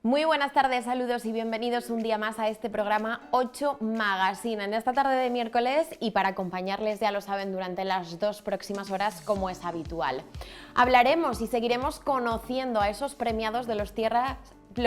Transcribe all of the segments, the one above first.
Muy buenas tardes, saludos y bienvenidos un día más a este programa 8 Magazine. En esta tarde de miércoles y para acompañarles, ya lo saben, durante las 2 próximas horas como es habitual. Hablaremos y seguiremos conociendo a esos premiados de los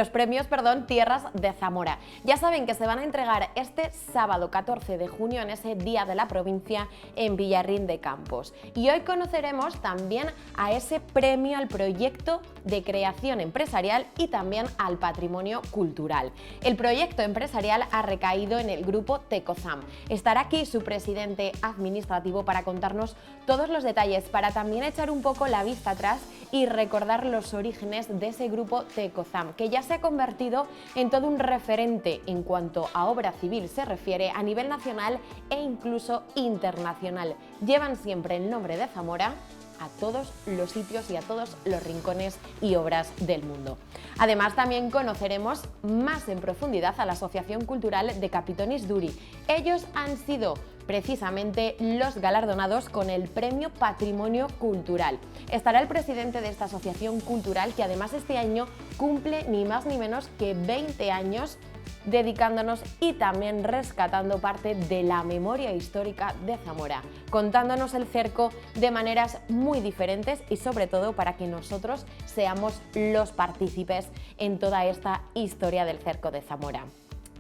premios Tierras de Zamora. Ya saben que se van a entregar este sábado 14 de junio, en ese Día de la Provincia, en Villarrín de Campos. Y hoy conoceremos también a ese premio al proyecto de creación empresarial y también al patrimonio cultural. El proyecto empresarial ha recaído en el grupo Tecozam. Estará aquí su presidente administrativo para contarnos todos los detalles, para también echar un poco la vista atrás y recordar los orígenes de ese grupo Tecozam, que ya se ha convertido en todo un referente en cuanto a obra civil se refiere a nivel nacional e incluso internacional. Llevan siempre el nombre de Zamora a todos los sitios y a todos los rincones y obras del mundo. Además, también conoceremos más en profundidad a la Asociación Cultural de Capitonis Duri. Ellos han sido precisamente los galardonados con el Premio Patrimonio Cultural. Estará el presidente de esta asociación cultural, que además este año cumple ni más ni menos que 20 años dedicándonos y también rescatando parte de la memoria histórica de Zamora, contándonos el cerco de maneras muy diferentes y sobre todo para que nosotros seamos los partícipes en toda esta historia del cerco de Zamora.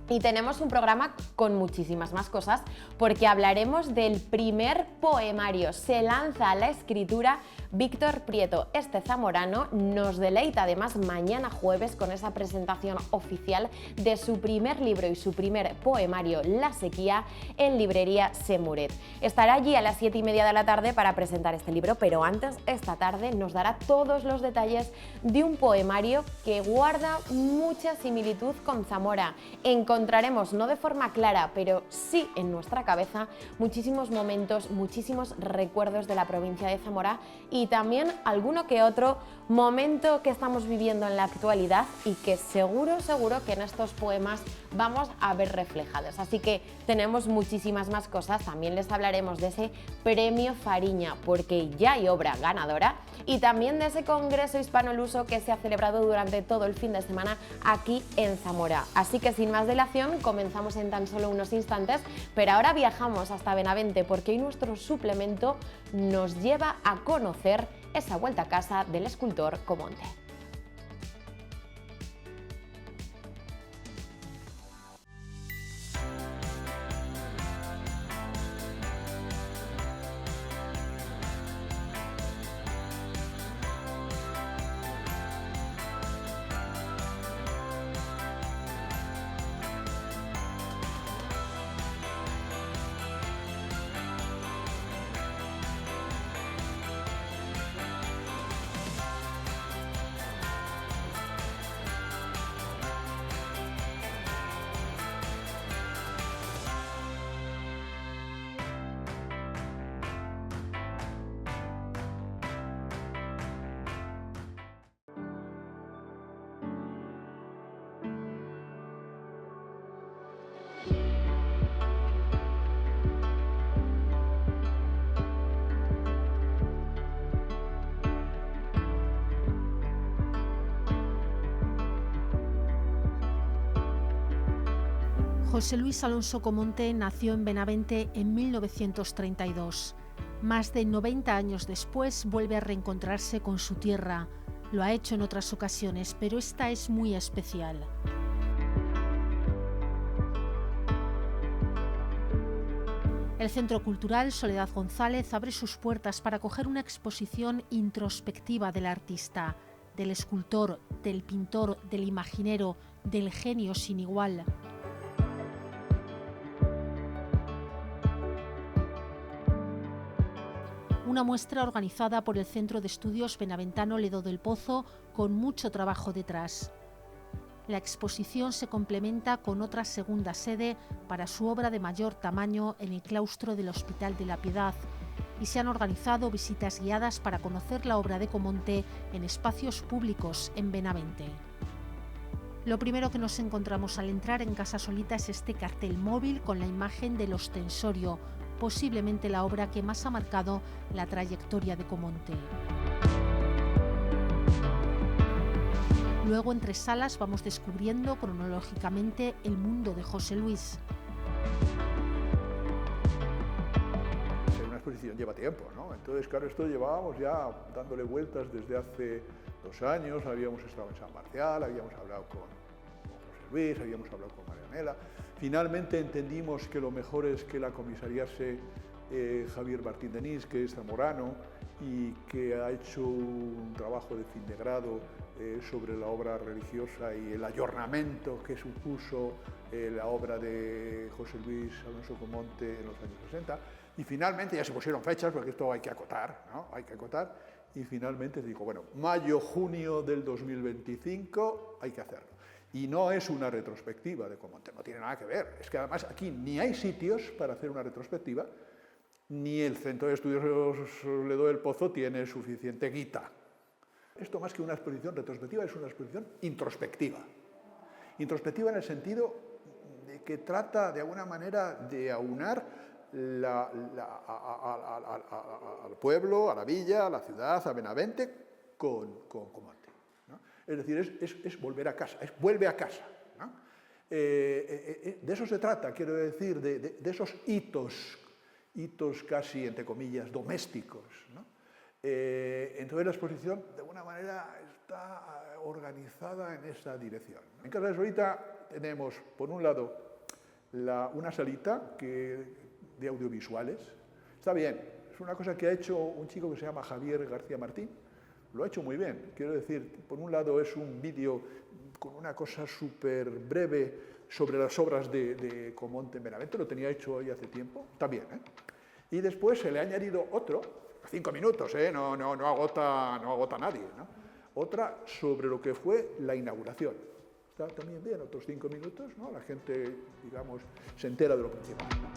Y tenemos un programa con muchísimas más cosas, porque hablaremos del primer poemario. Se lanza a la escritura Víctor Prieto. Este zamorano nos deleita además mañana jueves con esa presentación oficial de su primer libro y su primer poemario, La Sequía, en librería Semuret. Estará allí a las 7:30 de la tarde para presentar este libro, pero antes, esta tarde, nos dará todos los detalles de un poemario que guarda mucha similitud con Zamora. Encontraremos, no de forma clara, pero sí en nuestra cabeza, muchísimos momentos, muchísimos recuerdos de la provincia de Zamora y también alguno que otro momento que estamos viviendo en la actualidad y que seguro que en estos poemas vamos a ver reflejados. Así que tenemos muchísimas más cosas. También les hablaremos de ese premio Fariña, porque ya hay obra ganadora, y también de ese congreso hispanoluso que se ha celebrado durante todo el fin de semana aquí en Zamora. Así que sin más dilación, comenzamos en tan solo unos instantes, pero ahora viajamos hasta Benavente, porque hoy nuestro suplemento nos lleva a conocer esa vuelta a casa del escultor Comonte. José Luis Alonso Comonte nació en Benavente en 1932. Más de 90 años después vuelve a reencontrarse con su tierra. Lo ha hecho en otras ocasiones, pero esta es muy especial. El Centro Cultural Soledad González abre sus puertas para acoger una exposición introspectiva del artista, del escultor, del pintor, del imaginero, del genio sin igual. Una muestra organizada por el Centro de Estudios Benaventano Ledo del Pozo, con mucho trabajo detrás. La exposición se complementa con otra segunda sede para su obra de mayor tamaño en el claustro del Hospital de la Piedad, y se han organizado visitas guiadas para conocer la obra de Comonte en espacios públicos en Benavente. Lo primero que nos encontramos al entrar en Casa Solita es este cartel móvil con la imagen del ostensorio, posiblemente la obra que más ha marcado la trayectoria de Comonte. Luego, entre salas, vamos descubriendo cronológicamente el mundo de José Luis. Una exposición lleva tiempo, ¿no? Entonces, claro, esto llevábamos ya dándole vueltas desde hace 2 años, habíamos estado en San Marcial, habíamos hablado con José Luis, habíamos hablado con Marianela. Finalmente entendimos que lo mejor es que la comisariase Javier Martín Denis, que es zamorano y que ha hecho un trabajo de fin de grado sobre la obra religiosa y el ayornamiento que supuso la obra de José Luis Alonso Comonte en los años 60. Y finalmente ya se pusieron fechas, porque esto hay que acotar, ¿no? Hay que acotar. Y finalmente se dijo, bueno, mayo, junio del 2025 hay que hacerlo. Y no es una retrospectiva de Comonte, no tiene nada que ver. Es que además aquí ni hay sitios para hacer una retrospectiva, ni el Centro de Estudios Ledo del Pozo tiene suficiente guita. Esto más que una exposición retrospectiva es una exposición introspectiva. Introspectiva en el sentido de que trata de alguna manera de aunar al pueblo, a la villa, a la ciudad, a Benavente, con Comonte, ¿no? Es decir, es volver a casa, es vuelve a casa, ¿no? De eso se trata, quiero decir, de esos hitos casi, entre comillas, domésticos, ¿no? Entonces la exposición, de alguna manera, está organizada en esa dirección. En Casa de Zorita tenemos, por un lado, una salita de audiovisuales. Está bien, es una cosa que ha hecho un chico que se llama Javier García Martín, lo ha hecho muy bien. Quiero decir, por un lado es un vídeo con una cosa súper breve sobre las obras de Comonte en Benavente, lo tenía hecho hoy hace tiempo, está bien, ¿eh? Y después se le ha añadido otro, 5 minutos, no agota a nadie, ¿no? Otra sobre lo que fue la inauguración. Está también bien, otros 5 minutos, ¿no? La gente, digamos, se entera de lo principal, ¿no?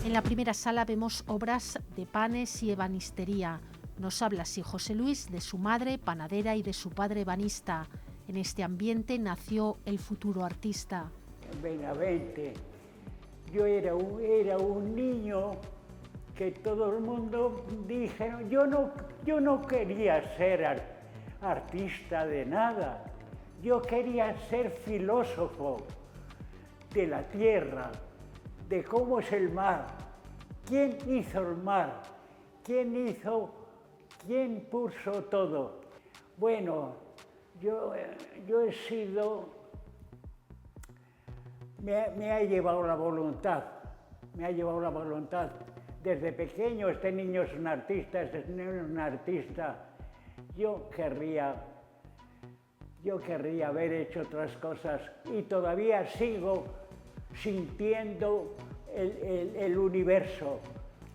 En la primera sala vemos obras de panes y ebanistería. Nos habla así José Luis de su madre panadera y de su padre ebanista. En este ambiente nació el futuro artista. En Benavente, yo era un niño que todo el mundo dijeron, yo no quería ser artista de nada, yo quería ser filósofo de la tierra, de cómo es el mar, quién hizo el mar, quién puso todo. Bueno, yo he sido, me ha llevado la voluntad, Desde pequeño, este niño es un artista, Yo querría haber hecho otras cosas y todavía sigo sintiendo el universo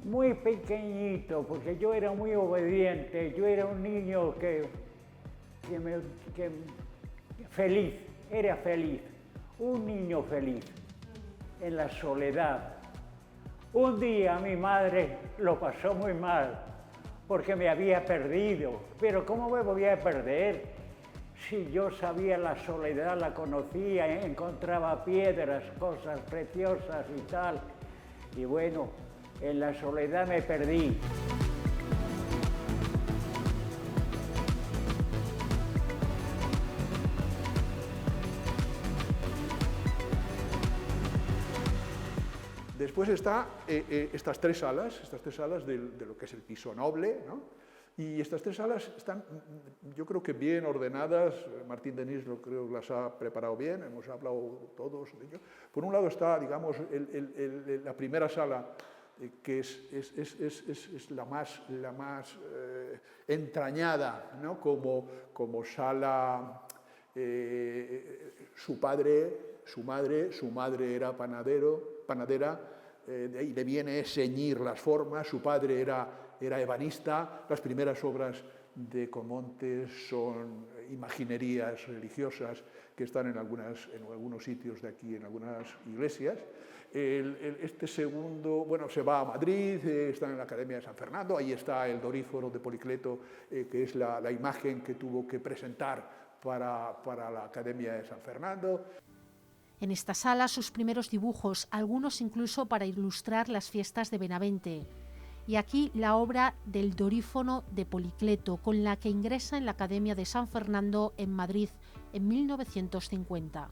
muy pequeñito, porque yo era muy obediente, yo era un niño era feliz, un niño feliz, en la soledad. Un día mi madre lo pasó muy mal, porque me había perdido, pero ¿cómo me voy a perder? Si yo sabía la soledad, la conocía, encontraba piedras, cosas preciosas y tal. Y bueno, en la soledad me perdí. Después está estas tres salas de lo que es el piso noble, ¿no? Y estas 3 salas están, yo creo que bien ordenadas. Martín Denis creo que las ha preparado bien, hemos hablado todos de ello. Por un lado está, digamos, la primera sala, que es la más entrañada, ¿no? como sala. Su madre era panadera, de ahí le viene ceñir las formas. Su padre era ebanista. Las primeras obras de Comonte son imaginerías religiosas que están en algunos sitios de aquí, en algunas iglesias. Este segundo, bueno, se va a Madrid, está en la Academia de San Fernando, ahí está el Doríforo de Policleto, que es la imagen que tuvo que presentar para la Academia de San Fernando. En esta sala sus primeros dibujos, algunos incluso para ilustrar las fiestas de Benavente. Y aquí la obra del Dorífono de Policleto, con la que ingresa en la Academia de San Fernando en Madrid en 1950.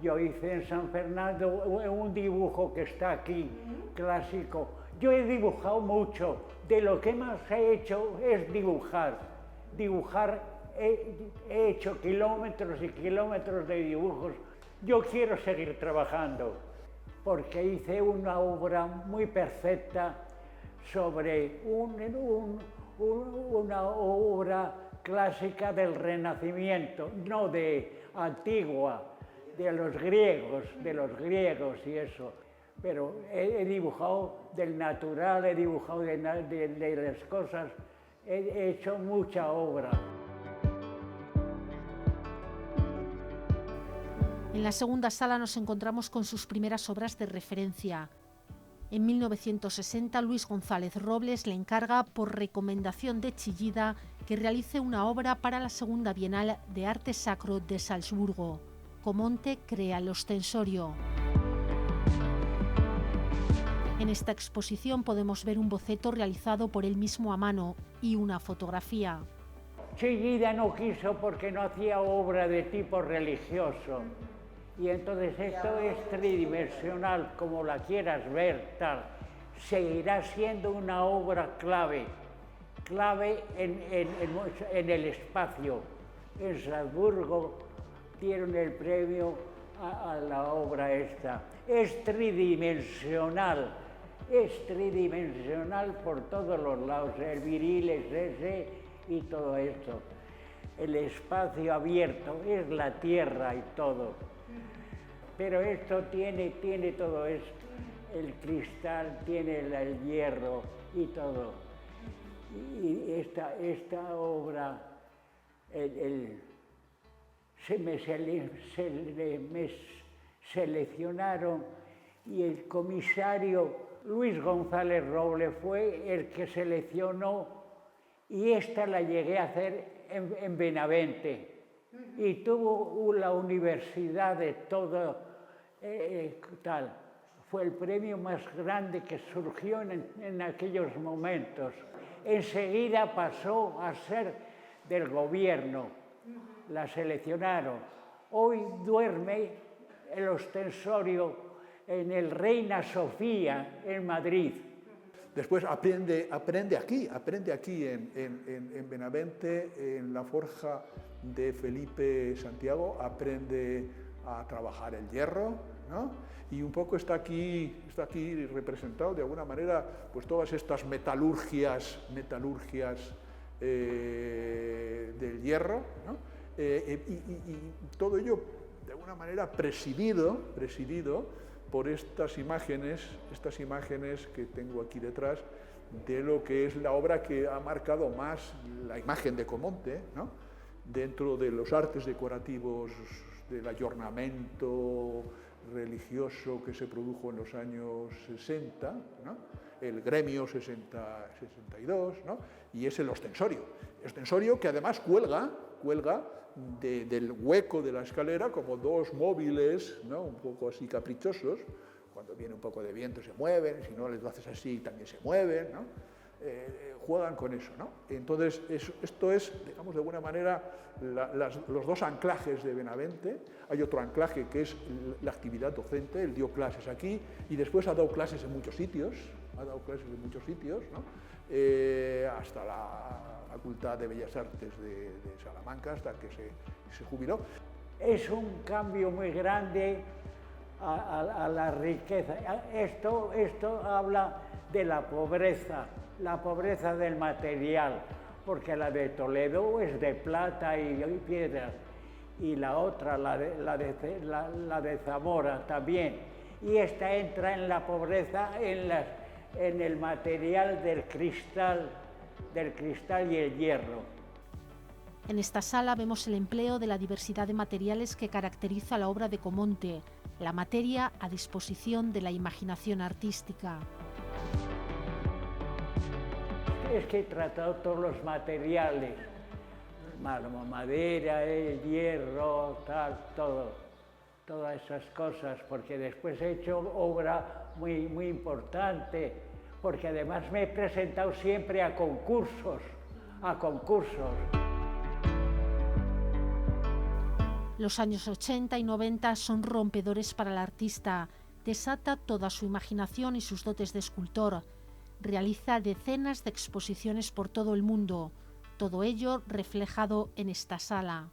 Yo hice en San Fernando un dibujo que está aquí, clásico. Yo he dibujado mucho. De lo que más he hecho es dibujar. He hecho kilómetros y kilómetros de dibujos. Yo quiero seguir trabajando, porque hice una obra muy perfecta sobre una obra clásica del Renacimiento, no de antigua, de los griegos y eso. Pero he dibujado del natural, he dibujado de las cosas, he hecho mucha obra. En la segunda sala nos encontramos con sus primeras obras de referencia. En 1960, Luis González Robles le encarga, por recomendación de Chillida, que realice una obra para la Segunda Bienal de Arte Sacro de Salzburgo. Comonte crea el ostensorio. En esta exposición podemos ver un boceto realizado por él mismo a mano y una fotografía. Chillida no quiso porque no hacía obra de tipo religioso. Y entonces esto es tridimensional, como la quieras ver, tal. Seguirá siendo una obra clave en el espacio. En Salzburgo dieron el premio a la obra esta. Es tridimensional por todos los lados, el viril es ese y todo esto. El espacio abierto es la tierra y todo. Pero esto tiene todo esto, el cristal, tiene el hierro y todo. Y esta obra me seleccionaron y el comisario Luis González Robles fue el que seleccionó, y esta la llegué a hacer en Benavente. Y tuvo la universidad de todo tal. Fue el premio más grande que surgió en aquellos momentos. Enseguida pasó a ser del gobierno, la seleccionaron. Hoy duerme el ostensorio en el Reina Sofía, en Madrid. Después aprende aquí en Benavente, en la forja de Felipe Santiago, aprende a trabajar el hierro, ¿no? Y un poco está aquí representado de alguna manera pues todas estas metalurgias del hierro, ¿no? Y todo ello de alguna manera presidido por estas imágenes que tengo aquí detrás, de lo que es la obra que ha marcado más la imagen de Comonte, ¿no? Dentro de los artes decorativos del ayornamiento religioso que se produjo en los años 60, ¿no? El gremio 62, ¿no? Y es el ostensorio que además cuelga del hueco de la escalera como dos móviles, ¿no? Un poco así caprichosos. Cuando viene un poco de viento se mueven, si no les lo haces así también se mueven, ¿no? Juegan con eso, ¿no? Entonces esto es, digamos, de alguna manera los dos anclajes de Benavente. Hay otro anclaje que es la actividad docente. Él dio clases aquí y después ha dado clases en muchos sitios, ¿no? Hasta la Facultad de Bellas Artes de Salamanca, hasta que se jubiló. Es un cambio muy grande a la riqueza. Esto habla de la pobreza del material, porque la de Toledo es de plata y piedra, y la otra, la de Zamora también. Y esta entra en la pobreza en el material del cristal y el hierro. En esta sala vemos el empleo de la diversidad de materiales que caracteriza la obra de Comonte, la materia a disposición de la imaginación artística. Es que he tratado todos los materiales, madera, hierro, tal, todas esas cosas, porque después he hecho obra muy importante, porque además me he presentado siempre a concursos. Los años 80 y 90 son rompedores para el artista. Desata toda su imaginación y sus dotes de escultor. Realiza decenas de exposiciones por todo el mundo. Todo ello reflejado en esta sala.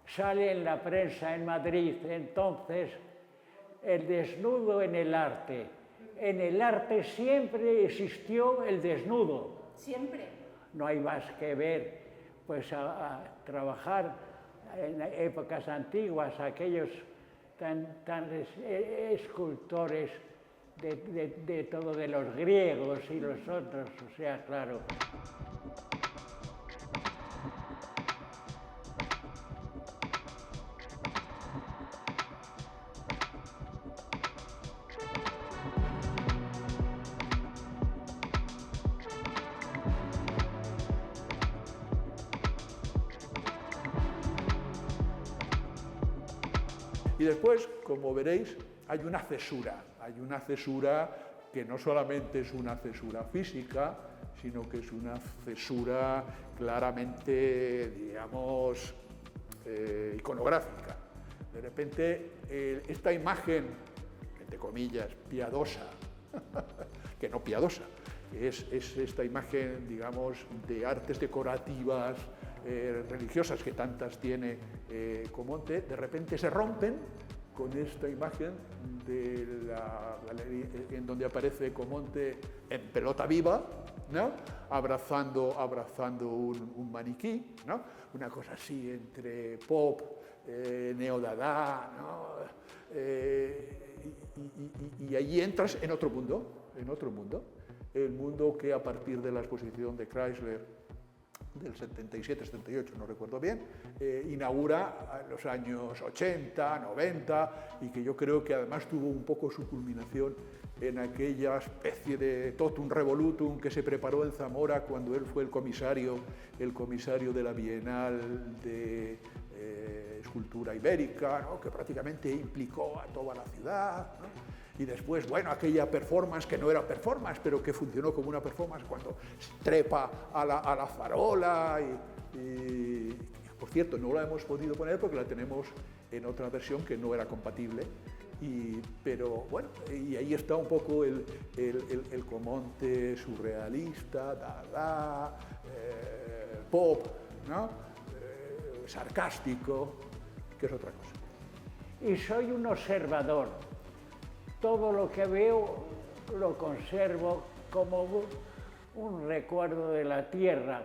Sale en la prensa en Madrid, entonces, el desnudo en el arte. En el arte siempre existió el desnudo. Siempre. No hay más que ver, pues a trabajar en épocas antiguas, aquellos tan escultores de todo, de los griegos y los otros, o sea, claro. Y después, como veréis, hay una cesura que no solamente es una cesura física, sino que es una cesura claramente, digamos, iconográfica. De repente, esta imagen, entre comillas, piadosa, que no piadosa, que es esta imagen, digamos, de artes decorativas, religiosas que tantas tiene Comonte, de repente se rompen con esta imagen de la galería, en donde aparece Comonte en pelota viva, ¿no? abrazando un maniquí, ¿no? Una cosa así entre pop, neodadá, ¿no? Y allí entras en otro mundo, el mundo que a partir de la exposición de Chrysler del 77-78, no recuerdo bien, inaugura en los años 80, 90, y que yo creo que además tuvo un poco su culminación en aquella especie de totum revolutum que se preparó en Zamora cuando él fue el comisario de la Bienal de Escultura Ibérica, ¿no? Que prácticamente implicó a toda la ciudad, ¿no? Y después, bueno, aquella performance que no era performance, pero que funcionó como una performance cuando se trepa a la farola. Y, por cierto, no la hemos podido poner porque la tenemos en otra versión que no era compatible. Pero bueno, y ahí está un poco el Comonte surrealista, dada, pop, ¿no? Sarcástico, que es otra cosa. Y soy un observador. Todo lo que veo lo conservo como un recuerdo de la tierra.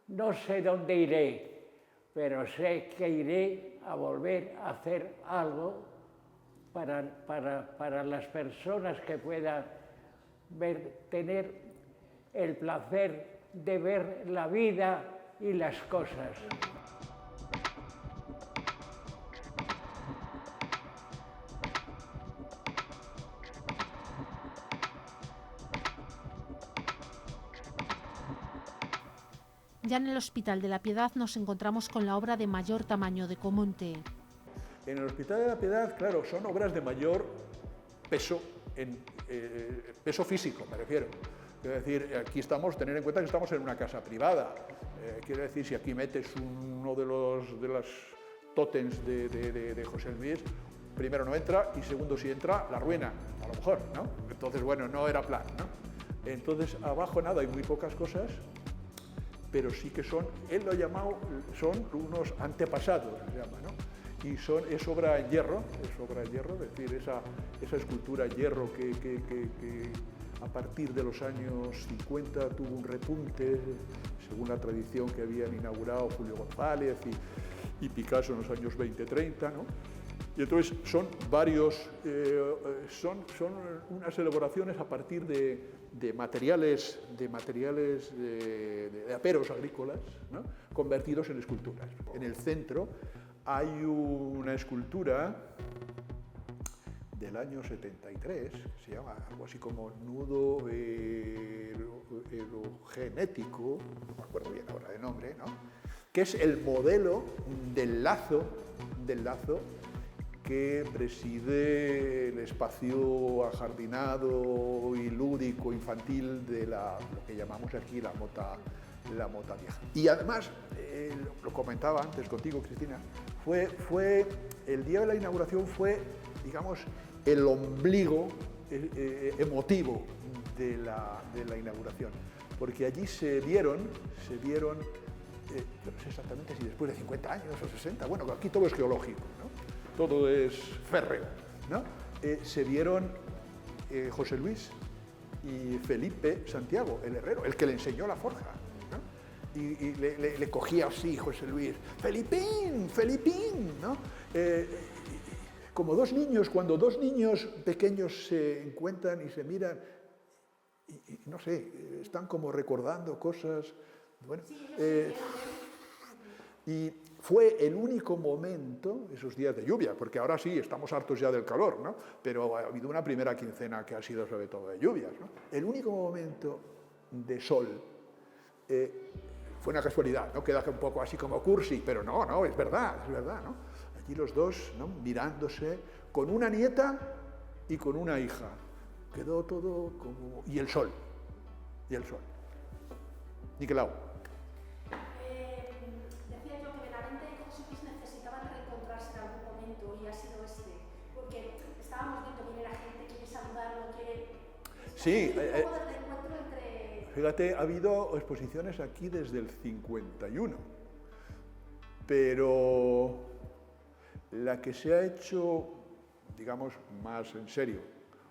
No sé dónde iré, pero sé que iré a volver a hacer algo para las personas que puedan tener el placer de ver la vida y las cosas. Ya en el Hospital de la Piedad nos encontramos con la obra de mayor tamaño de Comonte. En el Hospital de la Piedad, claro, son obras de mayor peso, peso físico, me refiero. Quiero decir, aquí tener en cuenta que estamos en una casa privada. Quiero decir, si aquí metes uno de los tótems de José Luis, primero no entra y segundo, si entra, la ruina, a lo mejor, ¿no? Entonces, bueno, no era plan, ¿no? Entonces, abajo nada, hay muy pocas cosas, pero sí que él lo ha llamado, son unos antepasados, se llama, ¿no? Y es obra en hierro, es decir, esa escultura en hierro que a partir de los años 50 tuvo un repunte, según la tradición que habían inaugurado Julio González y Picasso en los años 20-30, ¿no? Y entonces son unas elaboraciones a partir de materiales de aperos agrícolas, ¿no? Convertidos en esculturas. En el centro hay una escultura del año 73, se llama algo así como nudo genético, no me acuerdo bien ahora de nombre, ¿no? que es el modelo del lazo que preside el espacio ajardinado y lúdico infantil de lo que llamamos aquí la mota vieja. Y además, lo comentaba antes contigo, Cristina, fue el día de la inauguración fue, digamos, el ombligo emotivo de la inauguración, porque allí se vieron, yo no sé exactamente si después de 50 años o 60, bueno, aquí todo es geológico, ¿no? Todo es férreo, ¿no? Se vieron José Luis y Felipe Santiago, el herrero, el que le enseñó la forja, ¿no? Y le cogía así José Luis, ¡Felipín, Felipín!, ¿no? Como dos niños, cuando dos niños pequeños se encuentran y se miran, y no sé, están como recordando cosas, bueno, y fue el único momento, esos días de lluvia, porque ahora sí, estamos hartos ya del calor, ¿no? Pero ha habido una primera quincena que ha sido sobre todo de lluvias, ¿no? El único momento de sol fue una casualidad, ¿no? Queda un poco así como cursi, pero no, es verdad, ¿no? Allí los dos, ¿no? Mirándose, con una nieta y con una hija. Quedó todo como... Y el sol. Nicolau. Decía yo que Benavente y José Luis necesitaban reencontrarse en algún momento y ha sido porque estábamos viendo quién era gente, quiere saludarlo, quiere... Sí, encuentro entre... Fíjate, ha habido exposiciones aquí desde el 51, pero la que se ha hecho, digamos, más en serio,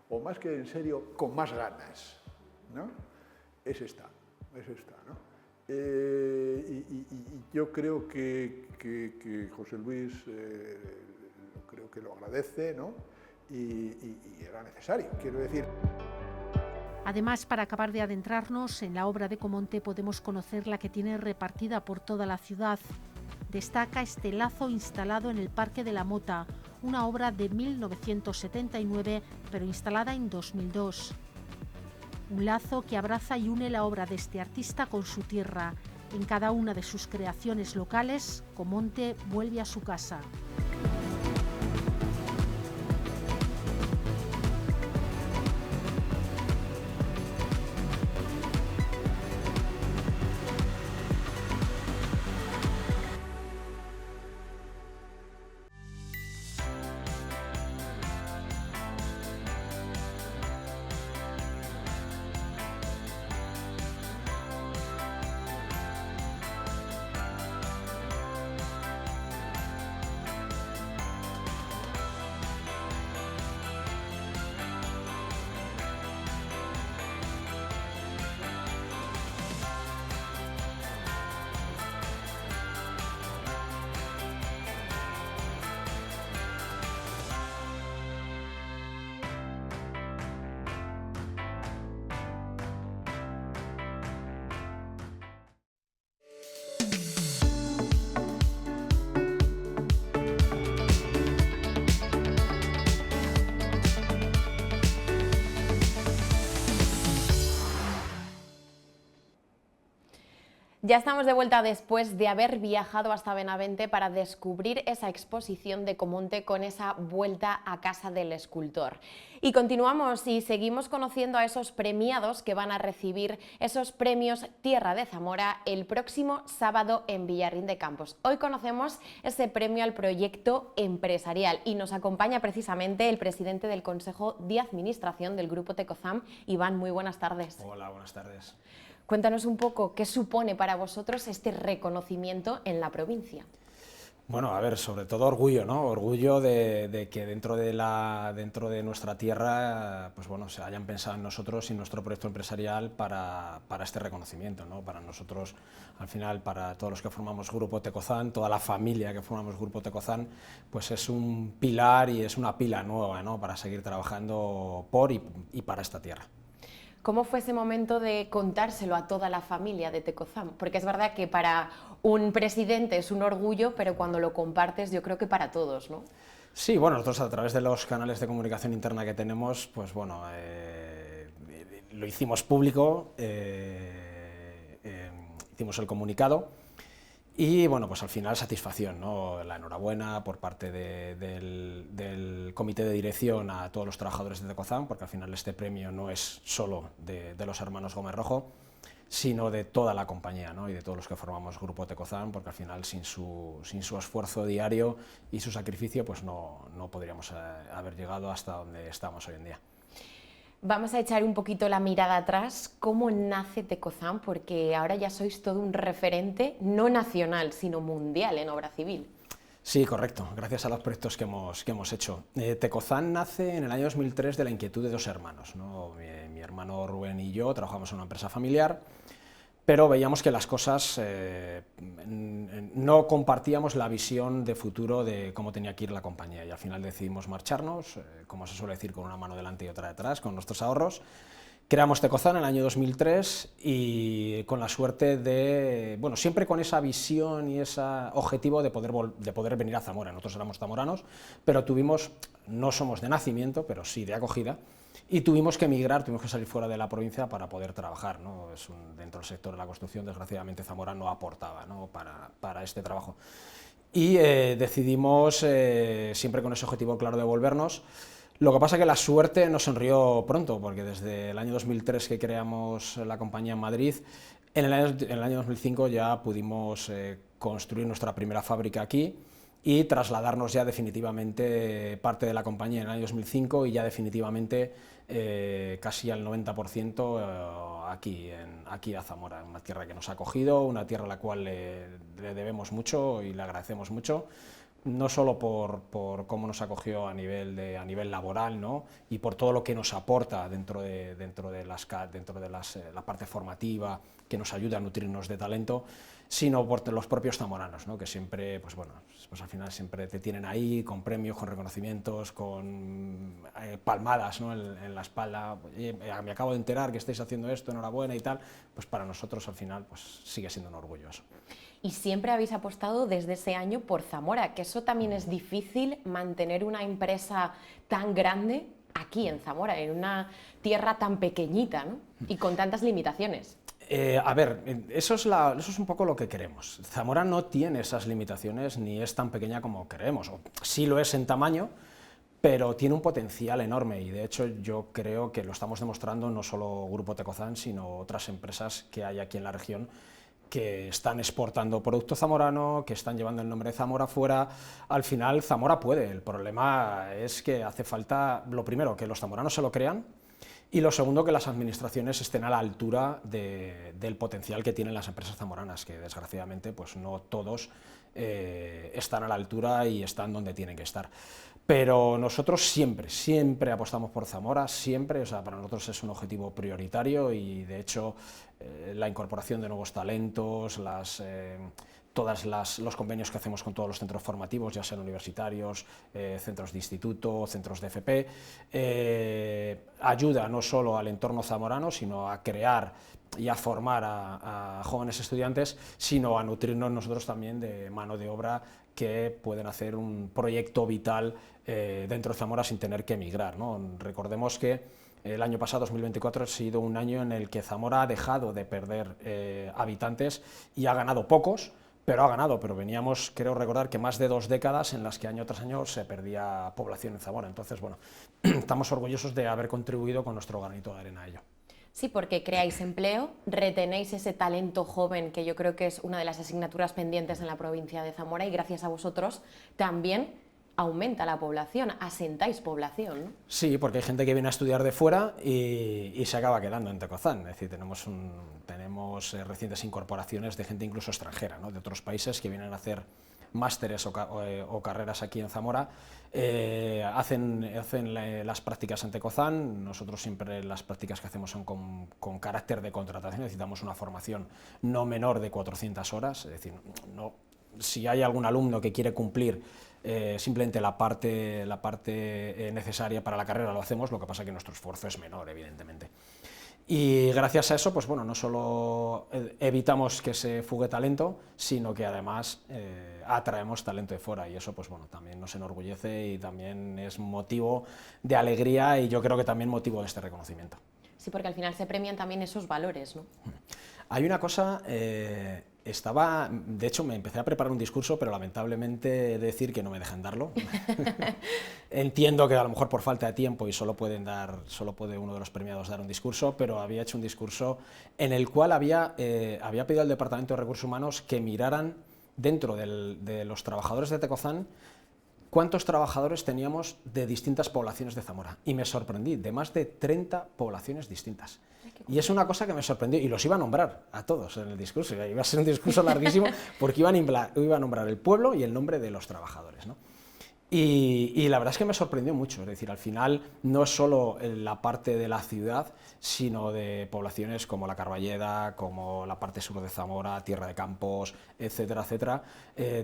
o más que en serio, con más ganas, ¿no? Es esta, ¿no? Y yo creo que José Luis creo que lo agradece, ¿no? Y era necesario, quiero decir. Además, para acabar de adentrarnos en la obra de Comonte, podemos conocer la que tiene repartida por toda la ciudad. Destaca este lazo instalado en el Parque de la Mota, una obra de 1979, pero instalada en 2002. Un lazo que abraza y une la obra de este artista con su tierra. En cada una de sus creaciones locales, Comonte vuelve a su casa. Ya estamos de vuelta después de haber viajado hasta Benavente para descubrir esa exposición de Comonte con esa vuelta a casa del escultor. Y continuamos y seguimos conociendo a esos premiados que van a recibir esos premios Tierra de Zamora el próximo sábado en Villarrín de Campos. Hoy conocemos ese premio al proyecto empresarial y nos acompaña precisamente el presidente del Consejo de Administración del Grupo Tecozam. Iván, muy buenas tardes. Hola, buenas tardes. Cuéntanos un poco qué supone para vosotros este reconocimiento en la provincia. Bueno, a ver, sobre todo orgullo, ¿no? Orgullo de que dentro de nuestra tierra, pues bueno, se hayan pensado en nosotros y en nuestro proyecto empresarial para este reconocimiento, ¿no? Para nosotros, al final, para todos los que formamos Grupo Tecozam, toda la familia que formamos Grupo Tecozam, pues es un pilar y es una pila nueva, ¿no? Para seguir trabajando por y para esta tierra. ¿Cómo fue ese momento de contárselo a toda la familia de Tecozam? Porque es verdad que para un presidente es un orgullo, pero cuando lo compartes yo creo que para todos, ¿no? Sí, bueno, nosotros a través de los canales de comunicación interna que tenemos, pues bueno, lo hicimos público, hicimos el comunicado Y bueno, pues al final satisfacción, ¿no? La enhorabuena por parte del comité de dirección a todos los trabajadores de Tecozan, porque al final este premio no es solo de los hermanos Gómez Rojo, sino de toda la compañía, ¿no? Y de todos los que formamos Grupo Tecozan, porque al final sin su esfuerzo diario y su sacrificio pues no podríamos haber llegado hasta donde estamos hoy en día. Vamos a echar un poquito la mirada atrás. ¿Cómo nace Tecozan? Porque ahora ya sois todo un referente, no nacional, sino mundial en obra civil. Sí, correcto, gracias a los proyectos que hemos hecho. Tecozan nace en el año 2003 de la inquietud de dos hermanos, ¿no? Mi hermano Rubén y yo trabajamos en una empresa familiar, pero veíamos que las cosas no compartíamos la visión de futuro de cómo tenía que ir la compañía, y al final decidimos marcharnos, como se suele decir, con una mano delante y otra detrás, con nuestros ahorros. Creamos Tecozan en el año 2003 y con la suerte de, bueno, siempre con esa visión y ese objetivo de poder venir a Zamora. Nosotros éramos zamoranos, pero no somos de nacimiento, pero sí de acogida, y tuvimos que emigrar, tuvimos que salir fuera de la provincia para poder trabajar, ¿no? Dentro del sector de la construcción, desgraciadamente, Zamora no aportaba, ¿no? para este trabajo. Y decidimos, siempre con ese objetivo claro, de volvernos. Lo que pasa es que la suerte nos sonrió pronto, porque desde el año 2003 que creamos la compañía en Madrid, en el año 2005 ya pudimos construir nuestra primera fábrica aquí y trasladarnos ya definitivamente parte de la compañía en el año 2005 y ya definitivamente casi al 90% aquí a Zamora, una tierra que nos ha acogido, una tierra a la cual le debemos mucho y le agradecemos mucho, no solo por cómo nos acogió a nivel laboral, ¿no? Y por todo lo que nos aporta dentro de la parte formativa, que nos ayuda a nutrirnos de talento, sino por los propios zamoranos, ¿no? Que siempre, pues bueno, pues al final siempre te tienen ahí con premios, con reconocimientos, con palmadas, ¿no? en la espalda. Me acabo de enterar que estáis haciendo esto, enhorabuena y tal. Pues para nosotros al final pues sigue siendo un orgullo eso. Y siempre habéis apostado desde ese año por Zamora, que eso también es difícil, mantener una empresa tan grande aquí en Zamora, en una tierra tan pequeñita, ¿no? Y con tantas limitaciones. A ver, eso es un poco lo que queremos. Zamora no tiene esas limitaciones ni es tan pequeña como queremos. Sí lo es en tamaño, pero tiene un potencial enorme y de hecho yo creo que lo estamos demostrando no solo Grupo Tecozan, sino otras empresas que hay aquí en la región que están exportando producto zamorano, que están llevando el nombre de Zamora fuera. Al final Zamora puede, el problema es que hace falta, lo primero, que los zamoranos se lo crean, y lo segundo, que las administraciones estén a la altura del potencial que tienen las empresas zamoranas, que desgraciadamente pues no todos están a la altura y están donde tienen que estar. Pero nosotros siempre apostamos por Zamora, siempre, o sea, para nosotros es un objetivo prioritario y de hecho la incorporación de nuevos talentos, todos los convenios que hacemos con todos los centros formativos, ya sean universitarios, centros de instituto, centros de FP, ayuda no solo al entorno zamorano, sino a crear y a formar a jóvenes estudiantes, sino a nutrirnos nosotros también de mano de obra que pueden hacer un proyecto vital dentro de Zamora sin tener que emigrar, ¿no? Recordemos que el año pasado, 2024, ha sido un año en el que Zamora ha dejado de perder habitantes y ha ganado pocos, pero ha ganado, pero veníamos, creo recordar, que más de 2 décadas en las que año tras año se perdía población en Zamora. Entonces, bueno, estamos orgullosos de haber contribuido con nuestro granito de arena a ello. Sí, porque creáis empleo, retenéis ese talento joven, que yo creo que es una de las asignaturas pendientes en la provincia de Zamora, y gracias a vosotros también aumenta la población, asentáis población, ¿no? Sí, porque hay gente que viene a estudiar de fuera y se acaba quedando en Tecozan. Es decir, tenemos recientes incorporaciones de gente incluso extranjera, ¿no? De otros países que vienen a hacer másteres o carreras aquí en Zamora, hacen las prácticas en Tecozan. Nosotros siempre las prácticas que hacemos son con carácter de contratación, necesitamos una formación no menor de 400 horas, es decir, si hay algún alumno que quiere cumplir simplemente la parte necesaria para la carrera, lo hacemos, lo que pasa es que nuestro esfuerzo es menor, evidentemente. Y gracias a eso, pues bueno, no solo evitamos que se fugue talento, sino que además atraemos talento de fuera, y eso pues bueno, también nos enorgullece y también es motivo de alegría y yo creo que también motivo de este reconocimiento. Sí, porque al final se premian también esos valores, ¿no? Hay una cosa de hecho me empecé a preparar un discurso, pero lamentablemente he de decir que no me dejan darlo. Entiendo que a lo mejor por falta de tiempo y solo puede uno de los premiados dar un discurso, pero había hecho un discurso en el cual había pedido al Departamento de Recursos Humanos que miraran dentro de los trabajadores de Tecozan cuántos trabajadores teníamos de distintas poblaciones de Zamora, y me sorprendí, de más de 30 poblaciones distintas. Y es una cosa que me sorprendió, y los iba a nombrar a todos en el discurso, iba a ser un discurso larguísimo, porque iba a nombrar el pueblo y el nombre de los trabajadores, ¿no? Y la verdad es que me sorprendió mucho, es decir, al final no es solo la parte de la ciudad, sino de poblaciones como la Carballeda, como la parte sur de Zamora, Tierra de Campos, etcétera, etcétera,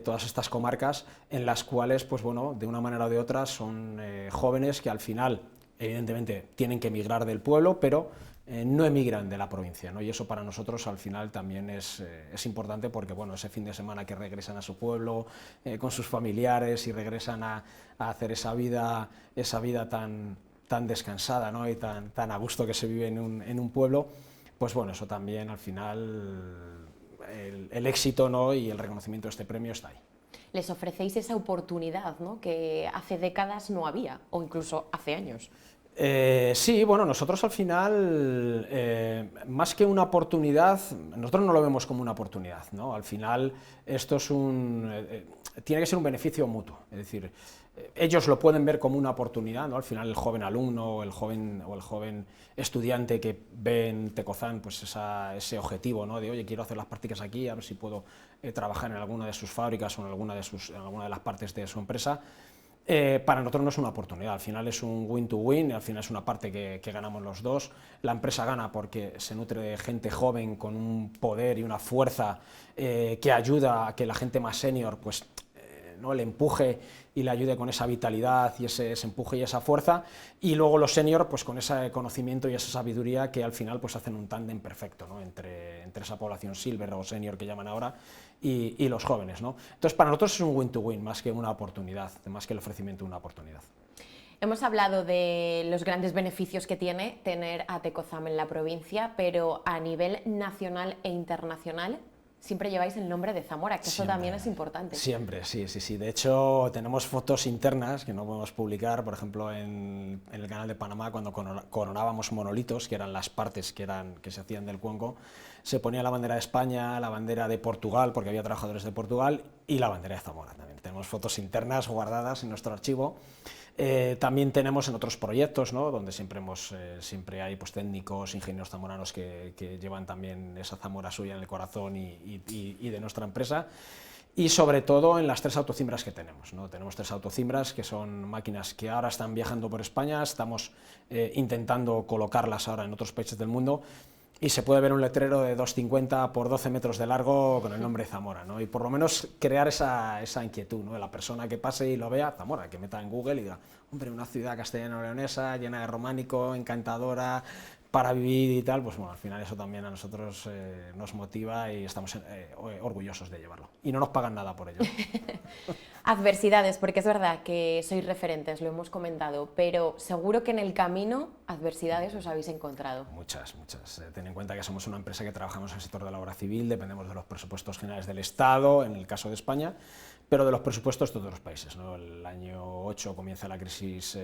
todas estas comarcas en las cuales, pues bueno, de una manera o de otra son jóvenes que al final, evidentemente, tienen que emigrar del pueblo, pero no emigran de la provincia, ¿no? Y eso para nosotros al final también es importante, porque bueno, ese fin de semana que regresan a su pueblo con sus familiares y regresan a hacer esa vida tan descansada, ¿no? Y tan a gusto que se vive en un pueblo, pues bueno, eso también al final el éxito, ¿no? Y el reconocimiento de este premio está ahí. Les ofrecéis esa oportunidad, ¿no? Que hace décadas no había, o incluso hace años. Sí, bueno, nosotros al final, más que una oportunidad, nosotros no lo vemos como una oportunidad, ¿no? Al final esto es tiene que ser un beneficio mutuo, es decir, ellos lo pueden ver como una oportunidad, ¿no? Al final el joven alumno o el joven estudiante que ve en Tecozan pues ese objetivo, ¿no? De oye, quiero hacer las prácticas aquí, a ver si puedo trabajar en alguna de sus fábricas o en alguna de las partes de su empresa. Para nosotros no es una oportunidad, al final es un win-to-win, al final es una parte que ganamos los dos. La empresa gana porque se nutre de gente joven con un poder y una fuerza que ayuda a que la gente más senior pues, ¿no? le empuje y le ayude con esa vitalidad y ese empuje y esa fuerza, y luego los senior pues, con ese conocimiento y esa sabiduría que al final pues, hacen un tándem perfecto, ¿no? entre esa población silver o senior que llaman ahora y los jóvenes, ¿no? Entonces para nosotros es un win-to-win más que una oportunidad, más que el ofrecimiento de una oportunidad. Hemos hablado de los grandes beneficios que tiene tener a Tecozan en la provincia, pero a nivel nacional e internacional siempre lleváis el nombre de Zamora, que eso también es importante. Siempre, sí. De hecho, tenemos fotos internas que no podemos publicar, por ejemplo, en el canal de Panamá, cuando coronábamos monolitos, que eran las partes que se hacían del cuenco, se ponía la bandera de España, la bandera de Portugal, porque había trabajadores de Portugal, y la bandera de Zamora también. Tenemos fotos internas guardadas en nuestro archivo. También tenemos en otros proyectos, ¿no? Donde siempre hay pues, técnicos, ingenieros zamoranos que llevan también esa Zamora suya en el corazón y de nuestra empresa, y sobre todo en las 3 autocimbras que tenemos, ¿no? Tenemos 3 autocimbras que son máquinas que ahora están viajando por España, estamos intentando colocarlas ahora en otros países del mundo, y se puede ver un letrero de 2,50 por 12 metros de largo con el nombre Zamora, ¿no? Y por lo menos crear esa inquietud, ¿no? De la persona que pase y lo vea, Zamora, que meta en Google y diga, hombre, una ciudad castellano-leonesa, llena de románico, encantadora, para vivir y tal, pues bueno, al final eso también a nosotros nos motiva y estamos orgullosos de llevarlo. Y no nos pagan nada por ello. Adversidades, porque es verdad que sois referentes, lo hemos comentado, pero seguro que en el camino adversidades os habéis encontrado. Muchas. Ten en cuenta que somos una empresa que trabajamos en el sector de la obra civil, dependemos de los presupuestos generales del Estado, en el caso de España, pero de los presupuestos de todos los países, ¿no? El año 8 comienza la crisis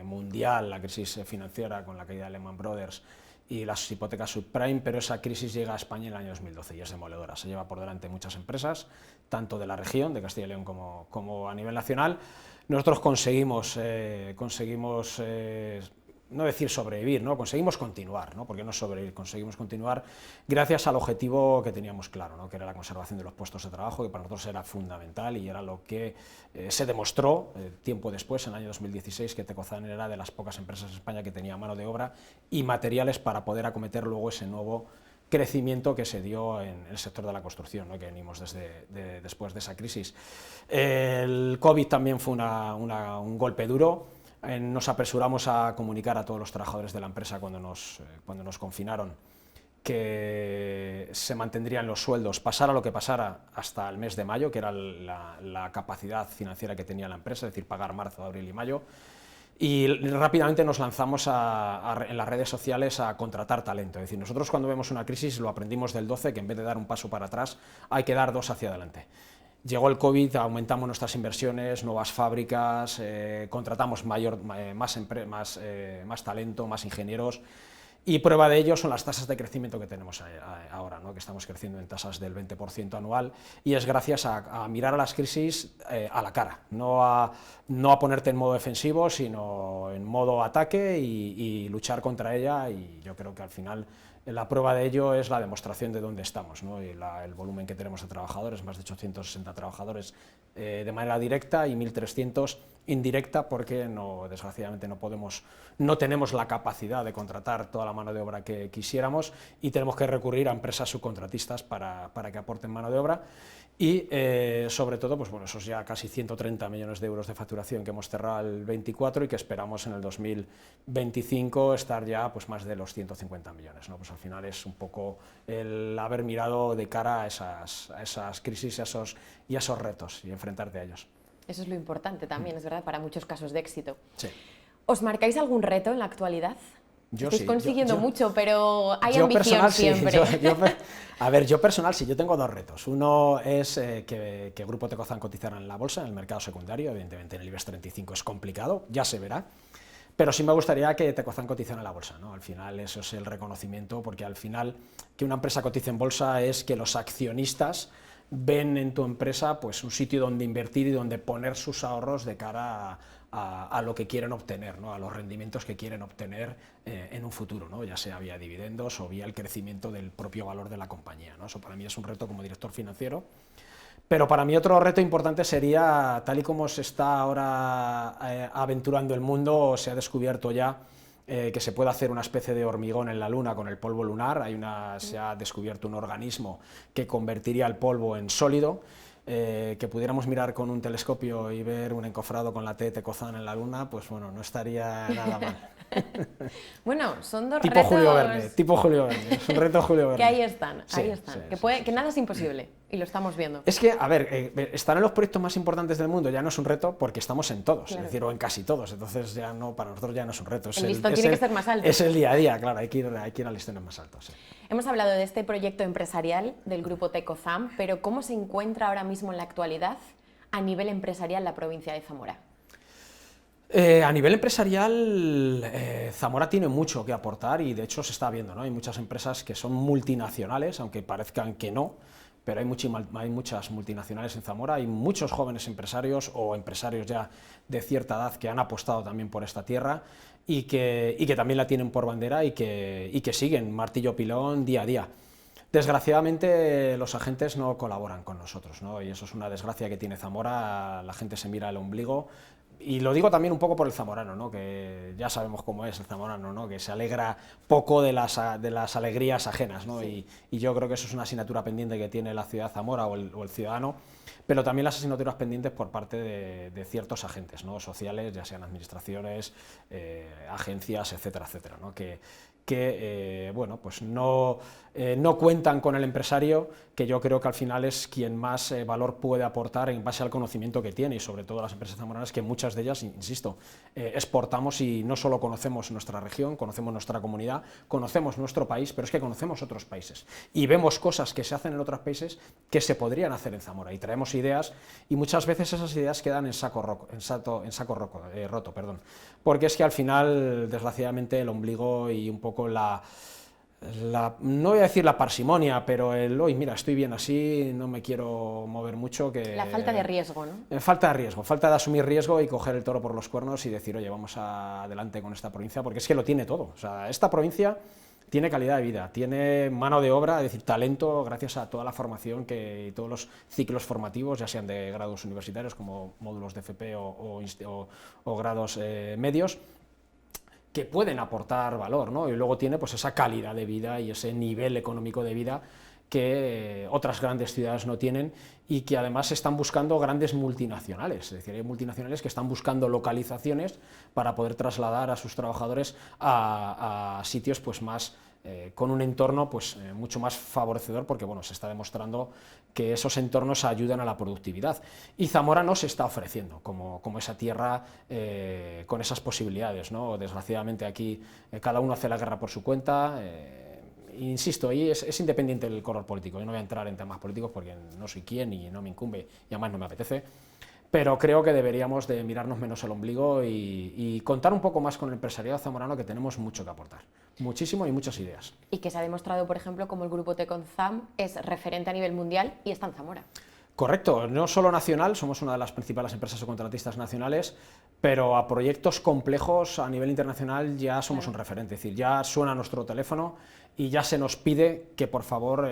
mundial, la crisis financiera con la caída de Lehman Brothers y las hipotecas subprime, pero esa crisis llega a España en el año 2012 y es demoledora. Se lleva por delante muchas empresas, tanto de la región, de Castilla y León, como a nivel nacional. Nosotros conseguimos no decir sobrevivir, ¿no? Conseguimos continuar, ¿no? Porque no sobrevivir, conseguimos continuar gracias al objetivo que teníamos claro, ¿no? Que era la conservación de los puestos de trabajo, que para nosotros era fundamental y era lo que se demostró tiempo después, en el año 2016, que Tecozan era de las pocas empresas en España que tenía mano de obra y materiales para poder acometer luego ese nuevo crecimiento que se dio en el sector de la construcción, ¿no? Que venimos después de esa crisis. El COVID también fue un golpe duro. Nos apresuramos a comunicar a todos los trabajadores de la empresa cuando nos confinaron que se mantendrían los sueldos, pasara lo que pasara, hasta el mes de mayo, que era la capacidad financiera que tenía la empresa, es decir, pagar marzo, abril y mayo. y rápidamente nos lanzamos en las redes sociales a contratar talento. Es decir, nosotros cuando vemos una crisis lo aprendimos del 12, que en vez de dar un paso para atrás hay que dar 2 hacia adelante. Llegó el COVID, aumentamos nuestras inversiones, nuevas fábricas, contratamos más talento, más ingenieros, y prueba de ello son las tasas de crecimiento que tenemos ahora, ¿no? Que estamos creciendo en tasas del 20% anual, y es gracias a mirar a las crisis a la cara, no a ponerte en modo defensivo, sino en modo ataque y luchar contra ella, y yo creo que al final la prueba de ello es la demostración de dónde estamos, ¿no? Y el volumen que tenemos de trabajadores, más de 860 trabajadores de manera directa y 1.300 indirecta, porque desgraciadamente no tenemos la capacidad de contratar toda la mano de obra que quisiéramos, y tenemos que recurrir a empresas subcontratistas para que aporten mano de obra. Y sobre todo, pues bueno, esos ya casi 130 millones de euros de facturación que hemos cerrado el 24 y que esperamos en el 2025 estar ya pues más de los 150 millones, ¿no? Pues al final es un poco el haber mirado de cara a esas crisis y a esos retos y enfrentarte a ellos. Eso es lo importante también, es verdad, para muchos casos de éxito. Sí. ¿Os marcáis algún reto en la actualidad? Estáis consiguiendo mucho, pero hay ambición siempre. Sí, yo personal sí, yo tengo 2 retos. Uno es que Grupo Tecozan cotizara en la bolsa, en el mercado secundario. Evidentemente en el IBEX 35 es complicado, ya se verá, pero sí me gustaría que Tecozan cotizara en la bolsa, ¿no? Al final eso es el reconocimiento, porque al final que una empresa cotice en bolsa es que los accionistas ven en tu empresa pues un sitio donde invertir y donde poner sus ahorros de cara a lo que quieren obtener, ¿no? A los rendimientos que quieren obtener en un futuro, ¿no? Ya sea vía dividendos o vía el crecimiento del propio valor de la compañía, ¿no? Eso para mí es un reto como director financiero. Pero para mí otro reto importante sería, tal y como se está ahora aventurando el mundo, se ha descubierto ya que se puede hacer una especie de hormigón en la Luna con el polvo lunar. Se ha descubierto un organismo que convertiría el polvo en sólido, que pudiéramos mirar con un telescopio y ver un encofrado con la T de Tecozan en la Luna, pues bueno, no estaría nada mal. Bueno, son 2 tipo retos... Tipo Julio Verne, es un reto Julio Verne. Que ahí están, Sí, ahí están. sí, Que nada es imposible, y lo estamos viendo. Es que, a ver, estar en los proyectos más importantes del mundo ya no es un reto, porque estamos en todos, Claro. es decir, o en casi todos, entonces ya no, para nosotros ya no es un reto. El listón tiene que ser más alto. Es el día a día, claro, hay que ir a listones más altos. Sí. Hemos hablado de este proyecto empresarial del Grupo Tecozan, pero ¿cómo se encuentra ahora mismo en la actualidad a nivel empresarial la provincia de Zamora? A nivel empresarial, Zamora tiene mucho que aportar, y de hecho se está viendo, ¿no? Hay muchas empresas que son multinacionales, aunque parezcan que no, pero hay muchas multinacionales en Zamora, hay muchos jóvenes empresarios o empresarios ya de cierta edad que han apostado también por esta tierra y que también la tienen por bandera y que siguen martillo pilón día a día. Desgraciadamente los agentes no colaboran con nosotros, ¿no? Y eso es una desgracia que tiene Zamora, la gente se mira el ombligo. Y lo digo también un poco por el zamorano, ¿no? Que ya sabemos cómo es el zamorano, ¿no? Que se alegra poco de las alegrías ajenas, ¿no? Sí. Y yo creo que eso es una asignatura pendiente que tiene la ciudad de Zamora o el ciudadano, pero también las asignaturas pendientes por parte de ciertos agentes, ¿no? Sociales, ya sean administraciones, agencias, etcétera, etcétera, ¿no? Que bueno, pues no cuentan con el empresario, que yo creo que al final es quien más valor puede aportar en base al conocimiento que tiene, y sobre todo las empresas zamoranas, que muchas de ellas, insisto, exportamos y no solo conocemos nuestra región, conocemos nuestra comunidad, conocemos nuestro país, pero es que conocemos otros países y vemos cosas que se hacen en otros países que se podrían hacer en Zamora, y traemos ideas, y muchas veces esas ideas quedan en saco roto, porque es que al final, desgraciadamente, el ombligo y un poco no voy a decir la parsimonia, pero hoy mira, estoy bien así, no me quiero mover mucho. La falta de riesgo, ¿no? Falta de riesgo, falta de asumir riesgo y coger el toro por los cuernos y decir, oye, vamos adelante con esta provincia, porque es que lo tiene todo. O sea, esta provincia tiene calidad de vida, tiene mano de obra, es decir, talento, gracias a toda la formación y todos los ciclos formativos, ya sean de grados universitarios como módulos de FP o grados medios, que pueden aportar valor, ¿no? Y luego tiene pues esa calidad de vida y ese nivel económico de vida que otras grandes ciudades no tienen, y que además están buscando grandes multinacionales, es decir, hay multinacionales que están buscando localizaciones para poder trasladar a sus trabajadores a sitios pues más con un entorno pues, mucho más favorecedor, porque bueno, se está demostrando que esos entornos ayudan a la productividad. Y Zamora no se está ofreciendo como esa tierra con esas posibilidades, ¿no? Desgraciadamente aquí cada uno hace la guerra por su cuenta. Insisto, ahí es independiente del color político. Yo no voy a entrar en temas políticos porque no soy quien y no me incumbe y además no me apetece. Pero creo que deberíamos de mirarnos menos el ombligo y contar un poco más con el empresariado zamorano, que tenemos mucho que aportar, muchísimo y muchas ideas. Y que se ha demostrado, por ejemplo, como el grupo Teconzam es referente a nivel mundial y está en Zamora. Correcto, no solo nacional, somos una de las principales empresas subcontratistas nacionales, pero a proyectos complejos a nivel internacional ya somos un referente, es decir, ya suena nuestro teléfono y ya se nos pide que por favor,